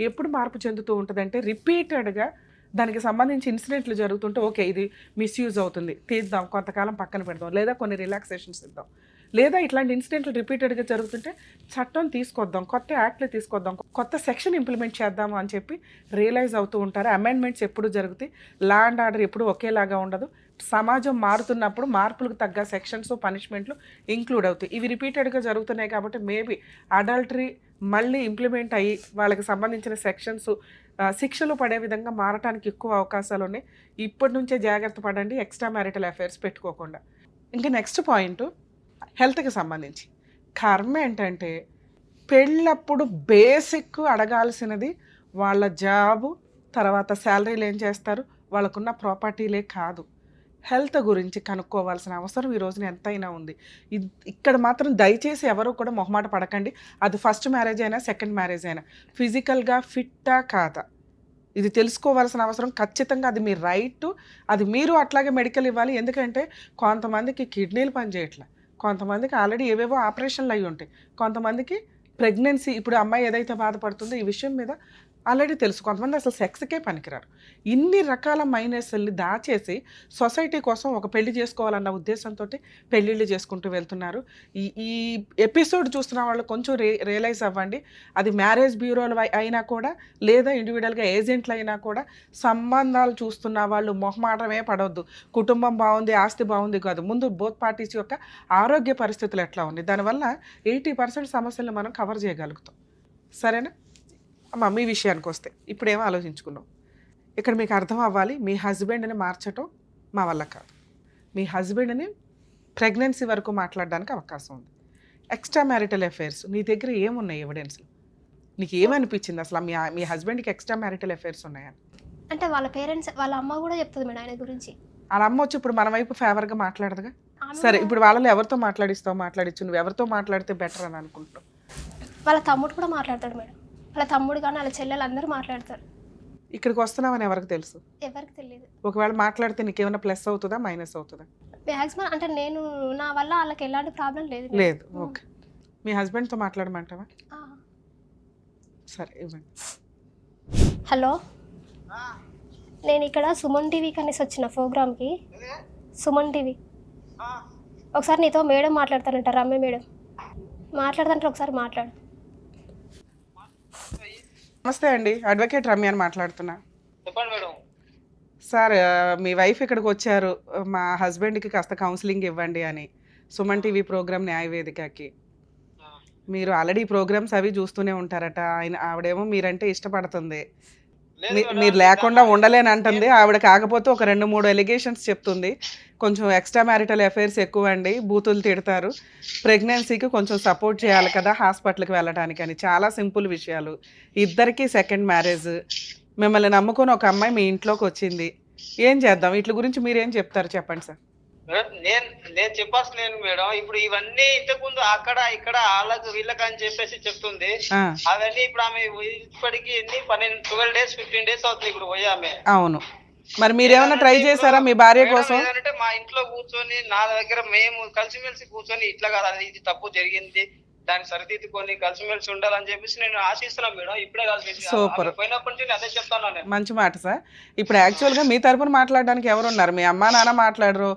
ఎప్పుడు మార్పు చెందుతూ ఉంటుందంటే రిపీటెడ్గా దానికి సంబంధించి ఇన్సిడెంట్లు జరుగుతుంటే ఓకే ఇది మిస్యూజ్ అవుతుంది, తీద్దాం, కొంతకాలం పక్కన పెడదాం, లేదా కొన్ని రిలాక్సేషన్స్ ఇద్దాం, లేదా ఇట్లాంటి ఇన్సిడెంట్లు రిపీటెడ్గా జరుగుతుంటే చట్టం తీసుకొద్దాం, కొత్త యాక్ట్లు తీసుకొద్దాం, కొత్త సెక్షన్ ఇంప్లిమెంట్ చేద్దాము అని చెప్పి రియలైజ్ అవుతూ ఉంటారు. అమెండ్మెంట్స్ ఎప్పుడు జరుగుతాయి, లా అండ్ ఆర్డర్ ఎప్పుడు ఒకేలాగా ఉండదు. సమాజం మారుతున్నప్పుడు మార్పులకు తగ్గ సెక్షన్స్ పనిష్మెంట్లు ఇంక్లూడ్ అవుతాయి. ఇవి రిపీటెడ్గా జరుగుతున్నాయి కాబట్టి మేబీ అడల్టరీ మళ్ళీ ఇంప్లిమెంట్ అయ్యి వాళ్ళకి సంబంధించిన సెక్షన్స్ శిక్షలు పడే విధంగా మారటానికి ఎక్కువ అవకాశాలు ఉన్నాయి. ఇప్పటి నుంచే జాగ్రత్త పడండి ఎక్స్ట్రా మ్యారిటల్ అఫైర్స్ పెట్టుకోకుండా. ఇంకా నెక్స్ట్ పాయింట్ హెల్త్కి సంబంధించి. కర్మ ఏంటంటే పెళ్ళప్పుడు బేసిక్ అడగాల్సినది వాళ్ళ జాబు, తర్వాత శాలరీలు ఏం చేస్తారు, వాళ్ళకున్న ప్రాపర్టీలే కాదు, హెల్త్ గురించి కనుక్కోవాల్సిన అవసరం ఈ రోజున ఎంతైనా ఉంది. ఇక్కడ మాత్రం దయచేసి ఎవరు కూడా మొహమాట పడకండి. అది ఫస్ట్ మ్యారేజ్ అయినా సెకండ్ మ్యారేజ్ అయినా ఫిజికల్గా ఫిట్టా కాదా ఇది తెలుసుకోవాల్సిన అవసరం ఖచ్చితంగా. అది మీ రైట్, అది మీరు అట్లాగే మెడికల్ ఇవ్వాలి. ఎందుకంటే కొంతమందికి కిడ్నీలు పనిచేయట్లే, కొంతమందికి ఆల్రెడీ ఏవేవో ఆపరేషన్లు అయ్యి ఉంటాయి, కొంతమందికి ప్రెగ్నెన్సీ. ఇప్పుడు అమ్మాయి ఏదైతే బాధపడుతుందో ఈ విషయం మీద ఆల్రెడీ తెలుసు. కొంతమంది అసలు సెక్స్కే పనికిరారు. ఇన్ని రకాల మైనస్ల్ని దాచేసి సొసైటీ కోసం ఒక పెళ్లి చేసుకోవాలన్న ఉద్దేశంతో పెళ్ళిళ్ళు చేసుకుంటూ వెళ్తున్నారు. ఈ ఈ ఎపిసోడ్ చూస్తున్న వాళ్ళు కొంచెం రియలైజ్ అవ్వండి. అది మ్యారేజ్ బ్యూరోలు అయినా కూడా, లేదా ఇండివిజువల్గా ఏజెంట్లు అయినా కూడా, సంబంధాలు చూస్తున్న వాళ్ళు మొహమాటమే పడవద్దు. కుటుంబం బాగుంది, ఆస్తి బాగుంది కాదు, ముందు బోత్ పార్టీస్ యొక్క ఆరోగ్య పరిస్థితులు ఎట్లా ఉంది, దానివల్ల 80% సమస్యలను మనం కవర్ చేయగలుగుతాం. సరేనా అమ్మ? మీ విషయానికి వస్తే ఇప్పుడేమో ఆలోచించుకున్నాం. ఇక్కడ మీకు అర్థం అవ్వాలి, మీ హస్బెండ్ని మార్చటం మా వల్ల కాదు. మీ హస్బెండ్ని ప్రెగ్నెన్సీ వరకు మాట్లాడడానికి అవకాశం ఉంది. ఎక్స్ట్రా మ్యారిటల్ అఫైర్స్ నీ దగ్గర ఏమున్నాయి ఎవిడెన్స్లు? నీకు ఏమనిపించింది అసలు మీ హస్బెండ్కి ఎక్స్ట్రా మ్యారిటల్ అఫైర్స్ ఉన్నాయని? అంటే వాళ్ళ పేరెంట్స్, వాళ్ళ అమ్మ కూడా చెప్తుంది మేడం ఆయన గురించి. వాళ్ళ అమ్మ వచ్చి ఇప్పుడు మన వైపు ఫేవర్గా మాట్లాడదుగా. సరే, ఇప్పుడు వాళ్ళలో ఎవరితో మాట్లాడించు, నువ్వు ఎవరితో మాట్లాడితే బెటర్ అని అనుకుంటున్నావు? వాళ్ళ తమ్ముడు కూడా మాట్లాడతాడు మేడం. వాళ్ళ తమ్ముడు కానీ వాళ్ళ చెల్లెలు అందరూ మాట్లాడతారు. ఇక్కడికి వస్తున్నామని ఎవరికి తెలుసు? ఎవరికి తెలియదు. ఒకవేళ మాట్లాడితే నీకేమైనా ప్లస్ అవుతుందా, మైనస్ అవుతుందా? మ్యాక్సిమం అంటే నేను నా వల్ల వాళ్ళకి ఎలాంటి ప్రాబ్లం లేదు. లేదు. ఓకే, మీ హస్బెండ్తో మాట్లాడమంటావా? సరే, ఇవ్వండి. హలో, నేను ఇక్కడ సుమన్ టీవీ కనేసి వచ్చిన ప్రోగ్రామ్కి. సుమన్ టీవీ. ఒకసారి నీతో మేడం మాట్లాడతారంట, రమ్య మేడం మాట్లాడతారంటే ఒకసారి మాట్లాడు. నమస్తే అండి, అడ్వకేట్ రమ్య అని మాట్లాడుతున్నా. చెప్పండి మేడం. సార్, మీ వైఫ్ ఇక్కడికి వచ్చారు, మా హస్బెండ్కి కాస్త కౌన్సిలింగ్ ఇవ్వండి అని, సుమన్ టీవీ ప్రోగ్రామ్ న్యాయవేదికకి. మీరు ఆల్రెడీ ప్రోగ్రామ్స్ అవి చూస్తూనే ఉంటారట. ఆవిడేమో మీరంటే ఇష్టపడుతుంది, మీరు లేకుండా ఉండలేని అంటుంది. ఆవిడ కాకపోతే ఒక 2-3 ఎలిగేషన్స్ చెప్తుంది. కొంచెం ఎక్స్ట్రా మ్యారిటల్ అఫైర్స్ ఎక్కువ అండి, బూతులు తిడతారు, ప్రెగ్నెన్సీకి కొంచెం సపోర్ట్ చేయాలి కదా హాస్పిటల్కి వెళ్ళడానికి అని. చాలా సింపుల్ విషయాలు. ఇద్దరికి సెకండ్ మ్యారేజ్, మిమ్మల్ని నమ్ముకొని ఒక అమ్మాయి మీ ఇంట్లోకి వచ్చింది. ఏం చేద్దాం? వీటి గురించి మీరేం చెప్తారు చెప్పండి సార్. నేను చెప్పాల్సిన మేడం, ఇప్పుడు ఇవన్నీ ఇంతకుముందు అక్కడ ఇక్కడ వాళ్ళకు వీళ్ళకి అని చెప్పేసి చెప్తుంది. అవన్నీ ఇప్పుడు ఆమె ఇప్పటికి 12 days 15 days అవుతుంది ఇప్పుడు పోయి ఆమె. అవును, మరి మీరేమన్నా ట్రై చేశారా మీ భార్య కోసం? అంటే మా ఇంట్లో కూర్చొని నా దగ్గర మేము కలిసిమెలిసి కూర్చొని ఇట్లా కాదు, ఇది తప్పు జరిగింది, దాన్ని సరిదిద్దుకొని కలిసిమెలిసి ఉండాలని చెప్పేసి నేను ఆశిస్తున్నాను మేడం. ఇప్పుడే కలిసి సూపర్, పోయినప్పటి నుంచి అదే చెప్తాను నేను. మంచి మాట సార్. ఇప్పుడు యాక్చువల్గా మీ తరపున మాట్లాడడానికి ఎవరున్నారు? మీ అమ్మా నాన్న మాట్లాడరు,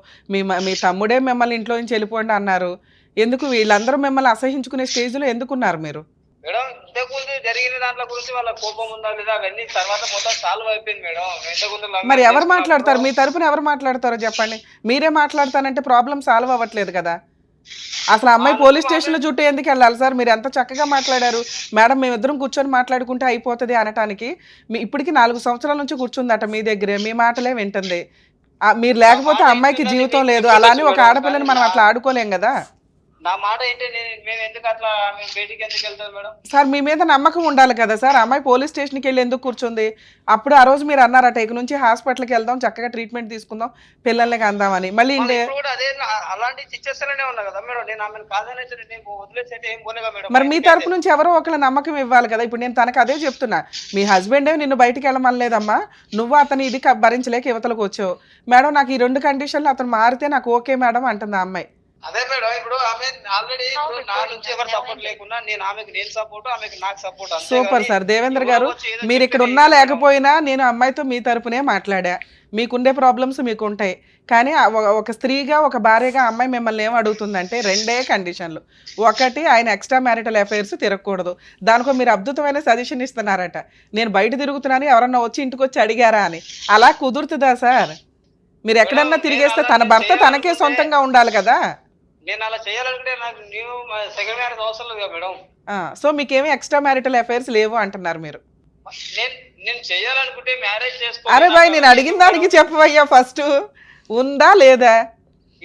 మీ తమ్ముడే మిమ్మల్ని ఇంట్లో నుంచి వెళ్ళిపోండి అన్నారు. ఎందుకు వీళ్ళందరూ మిమ్మల్ని అసహించుకునే స్టేజ్లో ఎందుకున్నారు మీరు? మేడం, ఇంతకుముందు జరిగిన దాంట్లో గురించి వాళ్ళ కోపం ఉందా లేదా అవన్నీ తర్వాత మొత్తం సాల్వ్ అయిపోయింది మేడం. ఇంతకుముందు మరి ఎవరు మాట్లాడతారు? మీ తరపున ఎవరు మాట్లాడతారో చెప్పండి. మీరే మాట్లాడతానంటే ప్రాబ్లం సాల్వ్ అవ్వట్లేదు కదా. అసలు అమ్మాయి పోలీస్ స్టేషన్లో చుట్టూ ఎందుకు వెళ్ళాలి సార్? మీరు ఎంత చక్కగా మాట్లాడారు మేడం, మేమిద్దరం కూర్చొని మాట్లాడుకుంటే అయిపోతుంది అనటానికి. ఇప్పటికి 4 సంవత్సరాల నుంచి కూర్చుందట మీ దగ్గరే, మీ మాటలే వింటుంది. మీరు లేకపోతే అమ్మాయికి జీవితం లేదు. అలానే ఒక ఆడపిల్లని మనం అట్లా ఆడుకోలేం కదా. నా మాట ఏంటి, మేము ఎందుకు అట్లా బయటికి ఎందుకు వెళ్తాం మేడం? సార్, మీ మీద నమ్మకం ఉండాలి కదా సార్. అమ్మాయి పోలీస్ స్టేషన్కి వెళ్ళి ఎందుకు కూర్చుంది? అప్పుడు ఆ రోజు మీరు అన్నారట, ఇక నుంచి హాస్పిటల్కి వెళ్దాం, చక్కగా ట్రీట్మెంట్ తీసుకుందాం, పిల్లల్ని అందామని. మళ్ళీ అదే అలాంటి సిచ్యువేషన్లోనే ఉన్నా కదా మేడం. నేను ఆమెను కాదనేసి వదిలేసి ఏం పోలేగా మేడం. మరి మీ తరపు నుంచి ఎవరో ఒకళ్ళ నమ్మకం ఇవ్వాలి కదా. ఇప్పుడు నేను తనకు అదే చెప్తున్నా, మీ హస్బెండే నిన్ను బయటికి వెళ్ళమనలేదమ్మా, నువ్వు అతను ఇది భరించలేక యువతలకు వచ్చావు. మేడం, నాకు ఈ 2 కండిషన్లు అతను మారితే నాకు ఓకే మేడం అంటుంది ఆ అమ్మాయి. అదే మేడం, ఇప్పుడు ఆమె ఆల్రెడీ నా నుంచి ఎవరు సపోర్ట్ లేకున్నా నేను సపోర్ట్, ఆమెకి నాకు సపోర్ట్. Super sir. దేవేంద్ర గారు, మీరు ఇక్కడ ఉన్నా లేకపోయినా నేను అమ్మాయితో మీ తరపునే మాట్లాడా. మీకుండే ప్రాబ్లమ్స్ మీకు ఉంటాయి, కానీ ఒక స్త్రీగా ఒక భార్యగా అమ్మాయి మిమ్మల్ని ఏం అడుగుతుందంటే 2 కండిషన్లు. ఒకటి, ఆయన ఎక్స్ట్రా మ్యారిటల్ అఫైర్స్ తిరగకూడదు. దానికో మీరు అద్భుతమైన సజెషన్ ఇస్తున్నారట, నేను బయట తిరుగుతున్నాను ఎవరన్నా వచ్చి ఇంటికి వచ్చి అడిగారా అని. అలా కుదురుతుందా సార్? మీరు ఎక్కడన్నా తిరిగేస్తే తన భర్త తనకే సొంతంగా ఉండాలి కదా. నేను అలా చేయాలంటే నాకు సెకండ్ మ్యారేజ్ అవసరం లేదు మేడం. సో మీకేమీ ఎక్స్ట్రా మ్యారిటల్ అఫైర్స్ లేవు అంటున్నారు మీరు. నేను చేయాలనుకుంటే మ్యారేజ్ చేసుకో. అరే బాయ్, నేను అడిగిన దానికి చెప్పవయ్యా ఫస్ట్, ఉందా లేదా?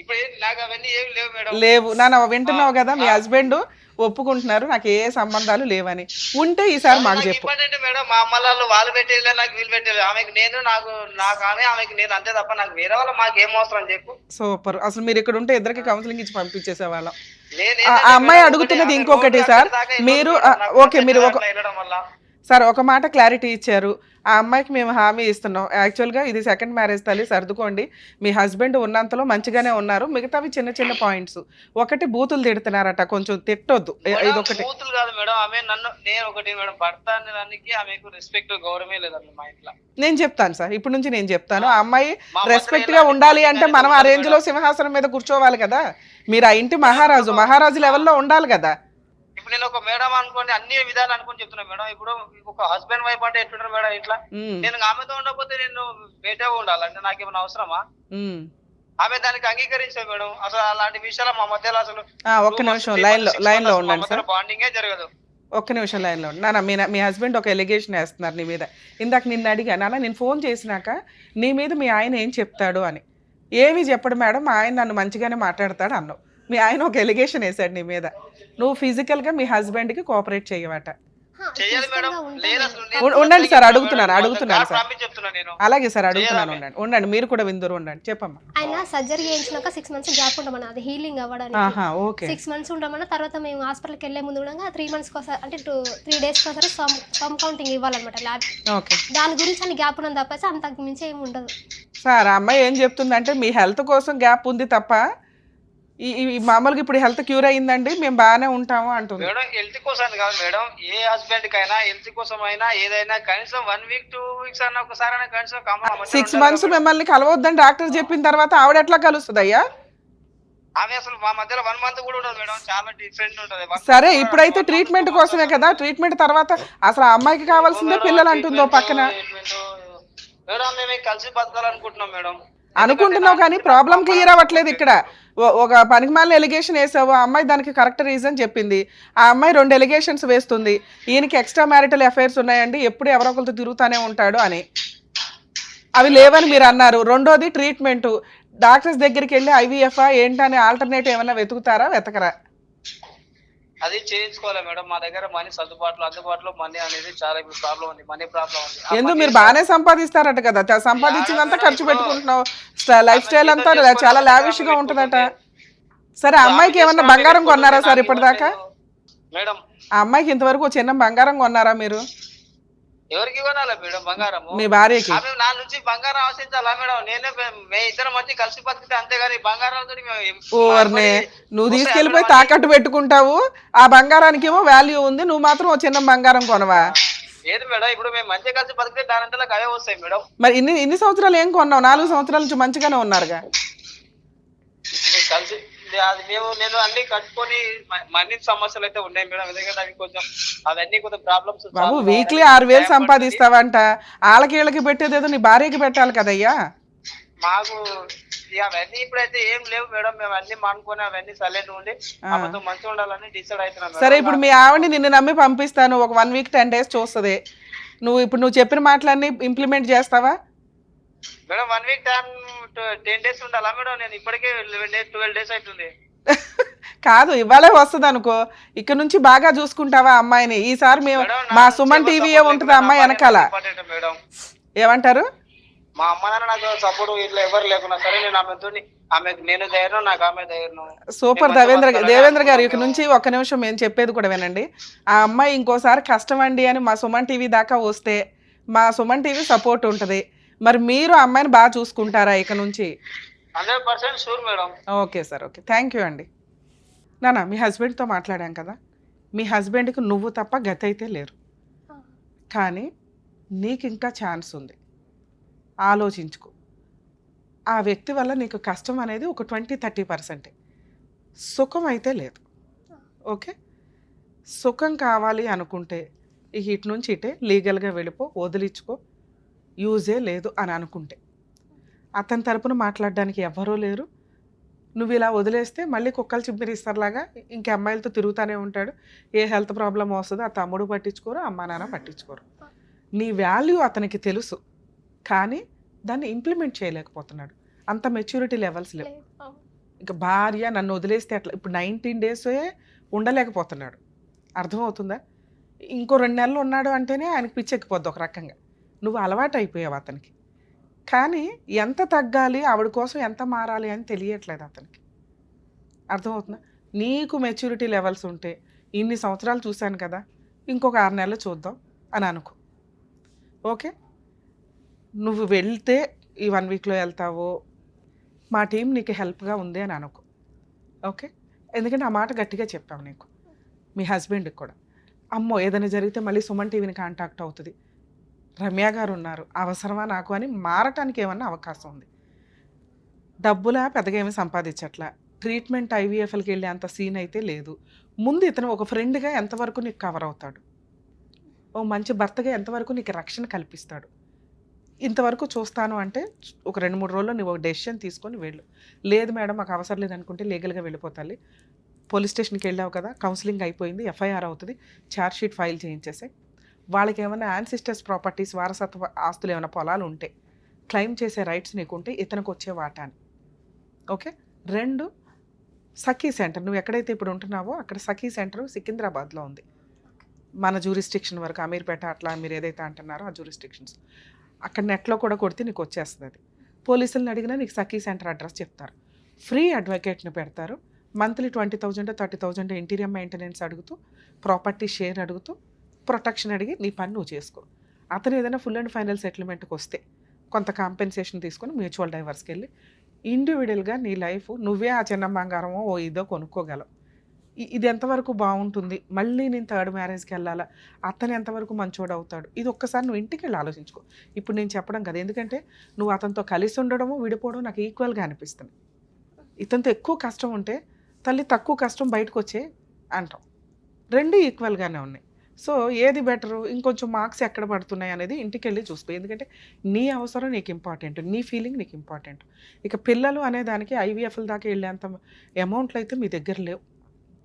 ఇప్పుడు నాకు అవన్నీ ఏమి లేవు మేడం. లేవు. నన్ను వింటున్నావు కదా, మీ హస్బెండ్ ఒప్పుకుంటున్నారు నాకు ఏ సంబంధాలు లేవని. ఉంటే ఈసారి మాకు చెప్పు మేడం. మా అమ్మ వాళ్ళు పెట్టేలే, నాకు వీళ్ళు పెట్టేది. ఆమెకి నేను, నాకు ఆమెకి నేను, అంతే తప్ప నాకు వేరే వాళ్ళ మాకు ఏం అవసరం చెప్పు. సూపర్. అసలు మీరు ఇక్కడ ఉంటే ఇద్దరికి కౌన్సిలింగ్ ఇచ్చి పంపించేసే వాళ్ళం. ఆ అమ్మాయి అడుగుతున్నది ఇంకొకటి సార్. మీరు ఓకే, మీరు సార్ ఒక మాట క్లారిటీ ఇచ్చారు. ఆ అమ్మాయికి మేము హామీ ఇస్తున్నాం. యాక్చువల్గా ఇది సెకండ్ మ్యారేజ్ తల్లి, సర్దుకోండి. మీ హస్బెండ్ ఉన్నంతలో మంచిగానే ఉన్నారు. మిగతావి చిన్న చిన్న పాయింట్స్. ఒకటి బూతులు తిడుతున్నారట, కొంచెం తిట్టొద్దు. ఇదొకటి. బూతులు కాదు మేడం, ఆమె నన్ను, నేను ఒకటి మేడం, భర్త అనే దానికి ఆమెకు రెస్పెక్ట్ గౌరవమే లేదండి మా ఇంట్లో. నేను చెప్తాను సార్, ఇప్పుడు నుంచి నేను చెప్తాను. ఆ అమ్మాయి మా రెస్పెక్ట్ మధ్య గా ఎలాంటి ఉండాలి అంటే పోటీ మనం ఆ అనేది రేంజ్ లో సింహాసనం మీద కూర్చోవాలి కదా. మీరు ఆ ఇంటి మహారాజు లెవెల్లో ఉండాలి కదా. ఇప్పుడు నేను ఒక మేడం అనుకోండి, అన్ని విధాలు అనుకుని చెప్తున్నా మేడం. ఇప్పుడు ఒక హస్బెండ్ వైఫ్ అంటే ఎట్లుంటారు మేడం ఇట్లా? నేను ఆమెతో ఉండకపోతే నేను బయటగా ఉండాలంటే నాకేమైనా అవసరమా? ఆమె దానికి అంగీకరించారు మేడం. అసలు అలాంటి విషయాలు మా మధ్యలో అసలు ఒక్క నిమిషం లైన్ లో ఉండండి సార్. బాండింగే జరగదు. ఒక్క నిమిషం లైన్లో ఉండి. నాన్న, మీ హస్బెండ్ ఒక ఎలిగేషన్ వేస్తున్నారు నీ మీద. ఇందాక నిన్ను అడిగా, నాన్న నేను ఫోన్ చేసినాక నీ మీద మీ ఆయన ఏం చెప్తాడు అని. ఏమీ చెప్పడు మేడం, మా ఆయన నన్ను మంచిగానే మాట్లాడతాడు అన్నావు. మీ ఆయన ఒక ఎలిగేషన్ వేసాడు నీ మీద. నువ్వు ఫిజికల్గా మీ హస్బెండ్కి కోఆపరేట్ చేయవట. చేయాలి మేడం. లేదు అసలు ఉండండి సార్, అడుగుతున్నాను సార్. ప్రామిస్ చెప్తున్నా నేను. అలాగే సార్, అడుగుతున్నాను. ఉండండి, మీరు కూడా విందురు ఉండండి. చెప్పమ్మా. ఆయన సర్జరీ చేయించినాక 6 months గ్యాప్ ఉండమన్నా, అది హీలింగ్ అవ్వడానికి. ఓకే. 6 months ఉండమన్నా. తర్వాత మేము హాస్పిటల్కి వెళ్ళే ముందు కూడా 3 months ఒకసారి, అంటే 3 days ఒకసారి సమ్ కౌంటింగ్ ఇవ్వాలన్నమాట ల్యాబ్. ఓకే. దాని గురించి అని గ్యాప్ ఉన్నది తప్పేసి అంతకు మించి ఏమి ఉండదు సార్. ఆ అమ్మాయి ఏం చెప్తుందంటే మీ హెల్త్ కోసం గ్యాప్ ఉంది తప్ప ఈ మామూలుగా ఇప్పుడు హెల్త్ క్యూర్ అయ్యిందండి మేము బాగానే ఉంటాము అంటుంది. మేడం హెల్త్ కోసం కాదు మేడం, ఏ హస్బెండ్ కైనా హెల్త్ కోసం అయినా ఏదైనా కనీసం 1 week 2 weeks అన్న ఒకసారి కనీసం 6 months మిమ్మల్ని కలవద్దని డాక్టర్ చెప్పిన తర్వాత ఆవిడ ఎట్లా కలుస్తుంది అయ్యా? ఆమె అసలు మా మధ్యలో 1 month కూడా ఉండదు మేడం, చాలా డిఫరెంట్ ఉంటది. సరే, ఇప్పుడైతే ట్రీట్మెంట్ కోసమే కదా. ట్రీట్మెంట్ తర్వాత అసలు ఆ అమ్మాయికి కావాల్సిందే పిల్లలు అంటుందో పక్కన. మేడం మేము కలిసి బతకాలనుకుంటున్నాం మేడం. అనుకుంటున్నావు కానీ ప్రాబ్లం క్లియర్ అవ్వట్లేదు ఇక్కడ. ఒక పనికిమాలిన ఎలిగేషన్ వేసావు, ఆ అమ్మాయి దానికి కరెక్ట్ రీజన్ చెప్పింది. ఆ అమ్మాయి 2 ఎలిగేషన్స్ వేస్తుంది. ఈయనకి ఎక్స్ట్రా మ్యారిటల్ అఫైర్స్ ఉన్నాయండి, ఎప్పుడు ఎవరో ఒకరితో తిరుగుతూనే ఉంటాడు అని. అవి లేవని మీరు అన్నారు. రెండోది ట్రీట్మెంట్. డాక్టర్స్ దగ్గరికి వెళ్ళి ఐవీఎఫ్ ఏంటనే ఆల్టర్నేటివ్ ఏమైనా వెతకరా? అది చేయించుకోవాలి మేడం. మా దగ్గర మనీ అందుబాటులో మనీ అనేది చాలా ప్రాబ్లం ఉంది. మనీ ప్రాబ్లం ఉంది. ఎందుకు మీరు బాగానే సంపాదిస్తారట కదా, సంపాదించిందంతా ఖర్చు పెట్టుకుంటున్నావు. లైఫ్ స్టైల్ అంతా చాలా లావిష్ గా ఉంటుందట. సరే, ఆ అమ్మాయికి ఏమన్నా బంగారం కొన్నారా సార్ ఇప్పటిదాకా? మేడం ఆ అమ్మాయికి ఇంతవరకు చిన్న బంగారం కొన్నారా మీరు? ఎవరికి కొనాలా మేడం బంగారం? మీ భార్యకి. నా నుంచి బంగారం ఆశించాలా మేడం? మే ఇద్దరం మంచి కలిసి బతికితే అంతేగాని బంగారాలతో నువ్వు తీసుకెళ్లిపోయి తాకట్టు పెట్టుకుంటావు. ఆ బంగారానికి ఏమో వాల్యూ ఉంది, నువ్వు మాత్రం ఓ చిన్న బంగారం కొనవా? ఏది మేడం, ఇప్పుడు మేము మంచిగా కలిసి బతికితే దానంతలో అవే వస్తాయి మేడం. మరి ఇన్ని సంవత్సరాలు ఏం కొన్నావు? 4 సంవత్సరాల నుంచి మంచిగానే ఉన్నారుగా. కలిసి నేను అన్ని కట్టుకొని మనీ సమస్యలు అయితే ఉన్నాయి మేడం. ఎందుకంటే అవి కొంచెం ప్రాబ్లమ్స్. బాబు, వీక్లీ 6,000 సంపాదిస్తావంట. వాళ్ళకి పెట్టేదేదో నీ భార్యకి పెట్టాలి కదయ్యా. మాకు అవన్నీ ఇప్పుడైతే ఏం లేవు మేడం. మేము అన్ని మానుకొని అవన్నీ సైలెంట్ ఉండి ఆమెతో మంచిగా ఉండాలని డిసైడ్ అవుతున్నాం. సరే, ఇప్పుడు మీ ఆవిడని నిన్ను నమ్మి పంపిస్తాను. ఒక 1 week 10 days చూస్తుంది. నువ్వు చెప్పిన మాటలన్నీ ఇంప్లిమెంట్ చేస్తావా మేడం? 1 week టైం 10 days ఉండాలా మేడం? నేను ఇప్పటికే 12 days అవుతుంది. కాదు, ఇవాళే వస్తుంది అనుకో. ఇక్కడ నుంచి బాగా చూసుకుంటావా అమ్మాయిని? ఈసారి మేము మా సుమన్ టీవీయే ఉంటుంది అమ్మాయి వెనకాల. ఏమంటారు? మా అమ్మ నాన్న నాకు సపోర్ట్ ఇట్లా ఎవరు లేకున్నా సరే నేను ఆమెకు నేను ధైర్యం, నాకు ఆమె ధైర్యం. సూపర్. దేవేంద్ర గారు, ఇక నుంచి ఒక్క నిమిషం మేము చెప్పేది కూడా వినండి. ఆ అమ్మాయి ఇంకోసారి కష్టమండి అని మా సుమన్ టీవీ దాకా వస్తే మా సుమన్ టీవీ సపోర్ట్ ఉంటుంది. మరి మీరు అమ్మాయిని బాగా చూసుకుంటారా ఇక నుంచి? 100% sure madam. Okay sir, okay, thank you అండి. నాన్న, మీ హస్బెండ్తో మాట్లాడాం కదా. మీ హస్బెండ్కి నువ్వు తప్ప గతి అయితే లేరు, కానీ నీకు ఇంకా ఛాన్స్ ఉంది. ఆలోచించుకో. ఆ వ్యక్తి వల్ల నీకు కష్టం అనేది ఒక 20-30%. సుఖం అయితే లేదు. ఓకే, సుఖం కావాలి అనుకుంటే ఇటు నుంచి ఇటే లీగల్గా వెళ్ళిపో, వదిలించుకో. యూజే లేదు అని అనుకుంటే అతని తరపున మాట్లాడడానికి ఎవరూ లేరు. నువ్వు ఇలా వదిలేస్తే మళ్ళీ కుక్కలు చింపిరిస్తారులాగా ఇంక అమ్మాయిలతో తిరుగుతూనే ఉంటాడు. ఏ హెల్త్ ప్రాబ్లం వస్తుందో ఆ తమ్ముడు పట్టించుకోరు, అమ్మా నాన్న పట్టించుకోరు. నీ వాల్యూ అతనికి తెలుసు, కానీ దాన్ని ఇంప్లిమెంట్ చేయలేకపోతున్నాడు. అంత మెచ్యూరిటీ లెవెల్స్ లేవు. ఇక భార్య నన్ను వదిలేస్తే అట్లా ఇప్పుడు 19 days ఉండలేకపోతున్నాడు. అర్థమవుతుందా? ఇంకో 2 నెలలు ఉన్నాడు అంటేనే ఆయనకి పిచ్చెక్కిపోద్ది ఒక రకంగా. నువ్వు అలవాటు అయిపోయావు అతనికి. కానీ ఎంత తగ్గాలి, ఆవిడ కోసం ఎంత మారాలి అని తెలియట్లేదు అతనికి. అర్థమవుతుందా? నీకు మెచ్యూరిటీ లెవెల్స్ ఉంటే ఇన్ని సంవత్సరాలు చూశాను కదా, ఇంకొక 6 నెలలు చూద్దాం, అని అనుకో. ఓకే, నువ్వు వెళ్తే ఈ 1 వీక్లో వెళ్తావో, మా టీం నీకు హెల్ప్గా ఉంది అని అనుకో. ఓకే, ఎందుకంటే ఆ మాట గట్టిగా చెప్పావు నీకు, మీ హస్బెండ్కి కూడా. అమ్మో ఏదైనా జరిగితే మళ్ళీ సుమన్ టీవీని కాంటాక్ట్ అవుతుంది, రమ్య గారు ఉన్నారు, అవసరమా నాకు అని మారటానికి ఏమన్నా అవకాశం ఉంది. డబ్బులా పెద్దగా ఏమి సంపాదించట్లా, ట్రీట్మెంట్ ఐవీఎఫ్ఎల్కి వెళ్ళే అంత సీన్ అయితే లేదు. ముందు ఇతను ఒక ఫ్రెండ్గా ఎంతవరకు నీకు కవర్ అవుతాడు, ఓ మంచి భర్తగా ఎంతవరకు నీకు రక్షణ కల్పిస్తాడు, ఇంతవరకు చూస్తాను అంటే ఒక 2-3 రోజుల్లో నువ్వు ఒక డెసిషన్ తీసుకొని వెళ్ళు. లేదు మేడం మాకు అవసరం లేదనుకుంటే లీగల్గా వెళ్ళిపోతాలి. పోలీస్ స్టేషన్కి వెళ్ళావు కదా, కౌన్సిలింగ్ అయిపోయింది, ఎఫ్ఐఆర్ అవుతుంది, ఛార్జ్ షీట్ ఫైల్ చేయించేసే. వాళ్ళకి ఏమైనా యాన్సిస్టర్స్ ప్రాపర్టీస్, వారసత్వ ఆస్తులు ఏమైనా పొలాలు ఉంటే క్లెయిమ్ చేసే రైట్స్ నీకుంటే ఇతనికి వచ్చే వాటాని. ఓకే, 2 సఖీ సెంటర్, నువ్వు ఎక్కడైతే ఇప్పుడు ఉంటున్నావో అక్కడ సఖీ సెంటర్ సికింద్రాబాద్లో ఉంది. మన జ్యూరిస్టిక్షన్ వరకు అమీర్పేట అట్లా మీరు ఏదైతే అంటున్నారో ఆ జ్యూరిస్టిక్షన్స్, అక్కడ నెట్లో కూడా కొడితే నీకు వచ్చేస్తుంది. అది పోలీసులను అడిగినా నీకు సఖీ సెంటర్ అడ్రస్ చెప్తారు. ఫ్రీ అడ్వకేట్ని పెడతారు. మంత్లీ 20,000 30,000 ఇంటీరియర్ మెయింటెనెన్స్ అడుగుతూ, ప్రాపర్టీ షేర్ అడుగుతూ, ప్రొటెక్షన్ అడిగి నీ పని నువ్వు చేసుకో. అతను ఏదైనా ఫుల్ అండ్ ఫైనల్ సెటిల్మెంట్కి వస్తే కొంత కాంపెన్సేషన్ తీసుకొని మ్యూచువల్ డైవర్స్కి వెళ్ళి ఇండివిజువల్గా నీ లైఫ్ నువ్వే ఆ చిన్న బంగారమో ఓ ఇదో కొనుక్కోగలవు. ఇది ఎంతవరకు బాగుంటుంది, మళ్ళీ నేను 3rd మ్యారేజ్కి వెళ్ళాలా, అతను ఎంతవరకు మంచోడు అవుతాడు, ఇది ఒక్కసారి నువ్వు ఇంటికి వెళ్ళి ఆలోచించుకో. ఇప్పుడు నేను చెప్పడం కదా, ఎందుకంటే నువ్వు అతనితో కలిసి ఉండడము విడిపోవడం నాకు ఈక్వల్గా అనిపిస్తుంది. ఇతనితో ఎక్కువ కష్టం ఉంటే తల్లి తక్కువ కష్టం బయటకు వచ్చే అంటాం, 2 ఈక్వల్గానే ఉన్నాయి. సో ఏది బెటరు, ఇంకొంచెం మార్క్స్ ఎక్కడ పడుతున్నాయి అనేది ఇంటికి వెళ్ళి చూసుకో. ఎందుకంటే నీ అవసరం నీకు ఇంపార్టెంట్, నీ ఫీలింగ్ నీకు ఇంపార్టెంట్. ఇక పిల్లలు అనే దానికి ఐవీఎఫ్ఎల్ దాకా వెళ్ళేంత అమౌంట్లు అయితే మీ దగ్గర లేవు.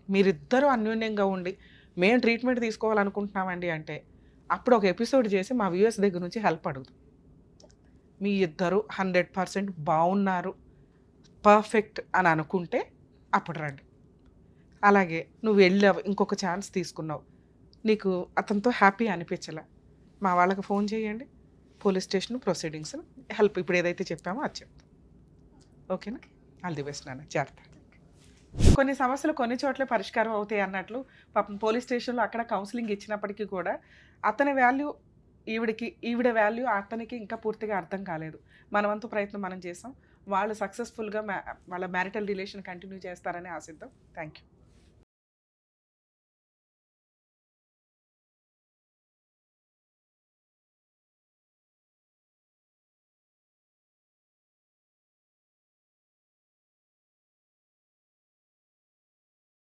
మీరిద్దరూ అన్యోన్యంగా ఉండి మేము ట్రీట్మెంట్ తీసుకోవాలనుకుంటున్నామండి అంటే అప్పుడు ఒక ఎపిసోడ్ చేసి మా వ్యూయర్స్ దగ్గర నుంచి హెల్ప్ అడుగుతాం. మీ ఇద్దరు 100% బాగున్నారు, పర్ఫెక్ట్ అని అనుకుంటే అప్పుడు రండి. అలాగే నువ్వు వెళ్ళావు, ఇంకొక ఛాన్స్ తీసుకున్నావు, నీకు అతనితో హ్యాపీ అనిపించలే, మా వాళ్ళకి ఫోన్ చేయండి, పోలీస్ స్టేషన్ ప్రొసీడింగ్స్ హెల్ప్ ఇప్పుడు ఏదైతే చెప్పామో అది చెప్తాం. ఓకేనా, ఆల్ ది బెస్ట్ నాన్న, జాగ్రత్త. కొన్ని సమస్యలు కొన్ని చోట్ల పరిష్కారం అవుతాయి అన్నట్లు పాపం పోలీస్ స్టేషన్లో అక్కడ కౌన్సిలింగ్ ఇచ్చినప్పటికీ కూడా అతని వాల్యూ ఈవిడ వాల్యూ అతనికి ఇంకా పూర్తిగా అర్థం కాలేదు. మనవంతు ప్రయత్నం మనం చేసాం, వాళ్ళు సక్సెస్ఫుల్గా వాళ్ళ మ్యారిటల్ రిలేషన్ కంటిన్యూ చేస్తారని ఆశిద్దాం. Thank you.